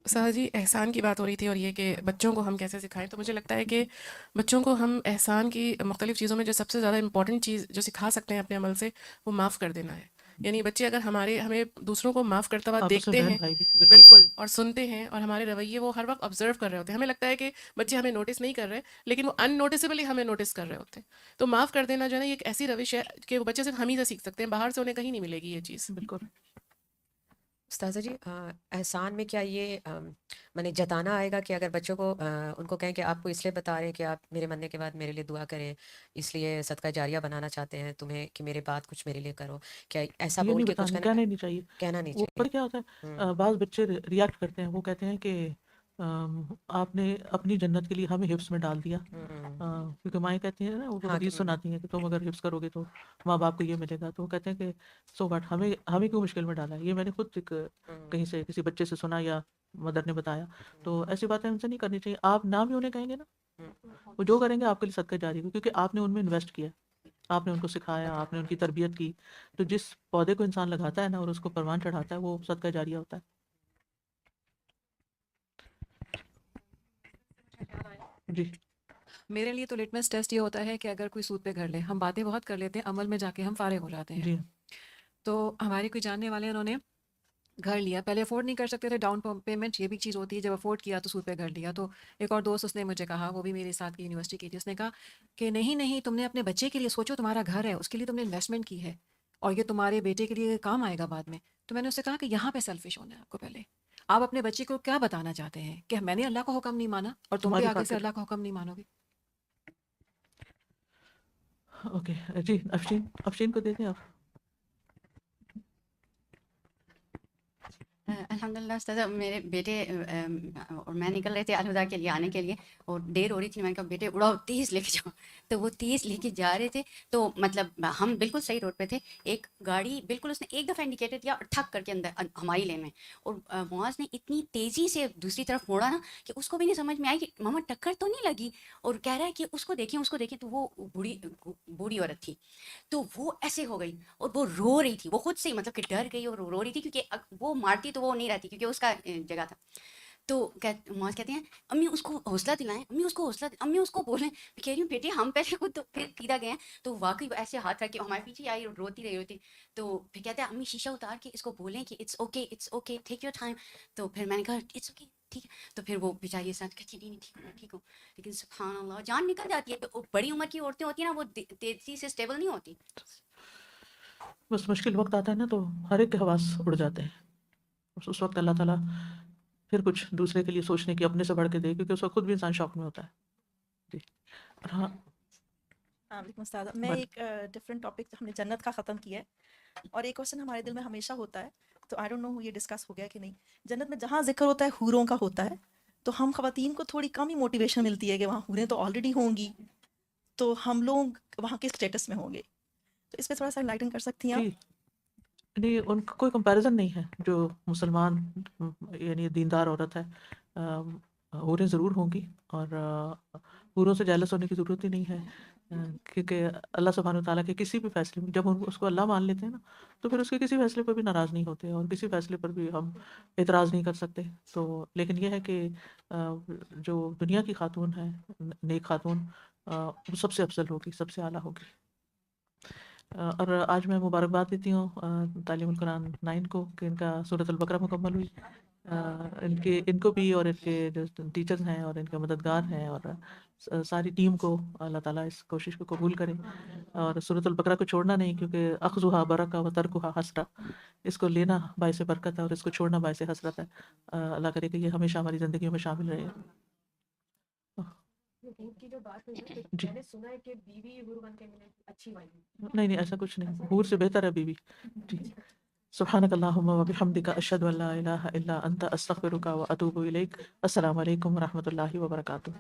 سر جی احسان کی بات ہو رہی تھی، اور یہ کہ بچوں کو ہم کیسے سکھائیں، تو مجھے لگتا ہے کہ بچوں کو ہم احسان کی مختلف چیزوں میں جو سب سے زیادہ امپورٹنٹ چیز جو سکھا سکتے ہیں اپنے عمل سے، وہ معاف کر دینا ہے. یعنی بچے اگر ہمیں دوسروں کو معاف کرتا ہوا آپس میں دیکھتے بہن ہیں، بھائی بھی بالکل، اور سنتے ہیں، اور ہمارے رویے وہ ہر وقت آبزرو کر رہے ہوتے ہیں، ہمیں لگتا ہے کہ بچے ہمیں نوٹس نہیں کر رہے، لیکن وہ ان نوٹسبلی ہمیں نوٹس کر رہے ہوتے ہیں. تو معاف کر دینا جو ہے نا، یہ ایک ایسی روش ہے کہ وہ بچے صرف ہم ہی سے سیکھ سکتے ہیں، باہر سے انہیں کہیں نہیں ملے گی یہ چیز. بالکل. استاذہ جی احسان میں کیا یہ میں جتانا آئے گا کہ اگر بچوں کو ان کو کہیں کہ آپ کو اس لیے بتا رہے ہیں کہ آپ میرے مرنے کے بعد میرے لیے دعا کریں، اس لیے صدقہ جاریہ بنانا چاہتے ہیں تمہیں کہ میرے بعد کچھ میرے لیے کرو، کیا ایسا یہ بول نہیں کے کچھ بتانا، کہنا ہی نہیں چاہیے. کہنا نہیں وہ چاہیے؟ پر کیا ہوتا ہے بعض بچے ریاکٹ کرتے ہیں، وہ کہتے ہیں کہ آپ نے اپنی جنت کے لیے ہمیں حفظ میں ڈال دیا. کیونکہ مائیں کہتی ہیں نا، وہ ہاں حدیث سناتی ہیں کہ تم اگر حفظ کرو گے تو ماں باپ کو یہ ملے گا. تو وہ کہتے ہیں کہ سو واٹ، ہمیں کیوں مشکل میں ڈالا ہے. یہ میں نے خود کہیں سے کسی بچے سے سنا یا مدر نے بتایا. تو ایسی باتیں ان سے نہیں کرنی چاہیے. آپ نام ہی انہیں کہیں گے نا، وہ جو کریں گے آپ کے لیے صدقہ جاری ہے، کیونکہ آپ نے ان میں انویسٹ کیا، آپ نے ان کو سکھایا، آپ نے ان کی تربیت کی. تو جس پودے کو انسان لگاتا ہے نا اور اس کو پروان چڑھاتا ہے، وہ صدقہ جاریہ ہوتا ہے. جی میرے لیے تو لٹمس ٹیسٹ یہ ہوتا ہے کہ اگر کوئی سود پہ گھر لے، ہم باتیں بہت کر لیتے ہیں، عمل میں جا کے ہم فارغ ہو جاتے ہیں. جی تو ہمارے کوئی جاننے والے انہوں نے گھر لیا، پہلے افورڈ نہیں کر سکتے تھے، ڈاؤن پیمنٹ یہ بھی چیز ہوتی ہے، جب افورڈ کیا تو سود پہ گھر لیا. تو ایک اور دوست اس نے مجھے کہا، وہ بھی میرے ساتھ کی یونیورسٹی کی تھی، اس نے کہا کہ نہیں تم نے اپنے بچے کے لیے سوچو، تمہارا گھر ہے، اس کے لیے تم نے انویسٹمنٹ کی ہے اور یہ تمہارے بیٹے کے لیے کام آئے گا بعد میں. تو میں نے اس سے کہا کہ یہاں پہ سیلفش ہونا ہے آپ کو. پہلے آپ اپنے بچے کو کیا بتانا چاہتے ہیں کہ میں نے اللہ کا حکم نہیں مانا اور تم بھی تمہاری آگے سے خاطر. اللہ کا حکم نہیں مانو گے. اوکے جی افشین کو دیتے ہیں آپ. الحمدللہ استاذہ میرے بیٹے اور میں نکل رہے تھے الہدا کے لیے آنے کے لیے اور دیر ہو رہی تھی. میں نے کہا بیٹے اڑاؤ تیز لے کے جاؤ. تو وہ تیز لے کے جا رہے تھے تو مطلب ہم بالکل صحیح روڈ پہ تھے. ایک گاڑی بالکل اس نے ایک دفعہ انڈیکیٹر دیا اور ٹھک کر کے اندر ہماری لین میں. اور معاذ نے اتنی تیزی سے دوسری طرف موڑا نا کہ اس کو بھی نہیں سمجھ میں آئی کہ ماما ٹکر تو نہیں لگی. اور کہہ رہا ہے کہ اس کو دیکھیں تو وہ بوڑھی عورت تھی. تو وہ ایسے ہو گئی اور وہ رو رہی تھی. وہ خود سے ہی مطلب کہ ڈر گئی اور رو رہی تھی کیونکہ وہ مارتی تو وہ نہیں رہتی کیونکہ اس کا جگہ تھا. تو معاذ کہتے ہیں امی اس کو حوصلہ دلائیں, امی اس کو حوصلہ امی اس کو بولیں. میں کہہ رہی ہوں بیٹے ہم پہلے خود تو پھر سیدھا گئے ہیں. تو واقعی وہ ایسے ہاتھ رکھ کے ہمارے پیچھے آئی اور روتی رہی ہوتی. تو پھر کہتے ہیں امی شیشہ اتار کے اس کو بولیں کہ it's okay take your time. تو پھر میں نے کہا اٹس اوکے ٹھیک ہے. تو پھر وہ بیچاری ساتھ کہتی نہیں ٹھیک ہوں. لیکن سبحان اللہ جان نکل جاتی ہے. تو بڑی عمر کی عورتیں ہوتی ہیں نا وہ تیزی سے اسٹیبل نہیں ہوتی. بس مشکل وقت آتا ہے نا تو ہر ایک کے حواس اڑ جاتے ہیں. اس وقت اللہ تعالیٰ پھر کچھ دوسرے کے لیے سوچنے کی اپنے سے بڑھ کے دے, کیونکہ اس وقت خود بھی انسان شوق میں ہوتا ہے. جی اور ہاں علیکم استاد. میں ایک ڈفرینٹ ٹاپک ہم نے جنت کا ختم کیا ہے اور ایک کوشچن ہمارے دل میں ہمیشہ ہوتا ہے, تو آئی ڈونٹ نو یہ ڈسکس ہو گیا کہ نہیں. جنت میں جہاں ذکر ہوتا ہے حوروں کا ہوتا ہے, تو ہم خواتین کو تھوڑی کم ہی موٹیویشن ملتی ہے کہ وہاں حوریں تو آلریڈی ہوں گی, تو ہم لوگ وہاں کس اسٹیٹس میں ہوں گے. تو اس پہ تھوڑا سا لائٹن کر سکتی ہیں جی آپ؟ نہیں, ان کا کوئی کمپیریزن نہیں ہے. جو مسلمان یعنی دیندار عورت ہے, حوریں ضرور ہوں گی اور حوروں سے جیلس ہونے کی ضرورت ہی نہیں ہے, کیونکہ اللہ سبحانہ وتعالیٰ کے کسی بھی فیصلے میں جب ہم اس کو اللہ مان لیتے ہیں نا تو پھر اس کے کسی فیصلے پر بھی ناراض نہیں ہوتے اور کسی فیصلے پر بھی ہم اعتراض نہیں کر سکتے. تو لیکن یہ ہے کہ جو دنیا کی خاتون ہے, نیک خاتون, وہ سب سے افضل ہوگی, سب سے اعلیٰ ہوگی. اور آج میں مبارکباد دیتی ہوں تعلیم القرآن 9 کو کہ ان کا سورۃ البقرہ مکمل ہوئی. ان کو بھی اور ان کے جو ٹیچرز ہیں اور ان کے مددگار ہیں اور ساری ٹیم کو اللہ تعالیٰ اس کوشش کو قبول کرے. اور سورۃ البقرہ کو چھوڑنا نہیں, کیونکہ اخذھا برکہ و ترکھا حسرہ, اس کو لینا باعث برکت ہے اور اس کو چھوڑنا باعث حسرت ہے. اللہ کرے کہ یہ ہمیشہ ہماری زندگیوں میں شامل رہے. کی جو بات ہوئی ہے جی میں نے سنا ہے کہ بیوی حور بن کے ملے اچھی والی. نہیں ایسا کچھ نہیں, حور سے بہتر ہے بیوی. جی سبحانک اللہم و بحمدک اشہد ان لا الہ الا انت استغفرک و اتوب الیک. السلام علیکم و رحمۃ اللہ وبرکاتہ.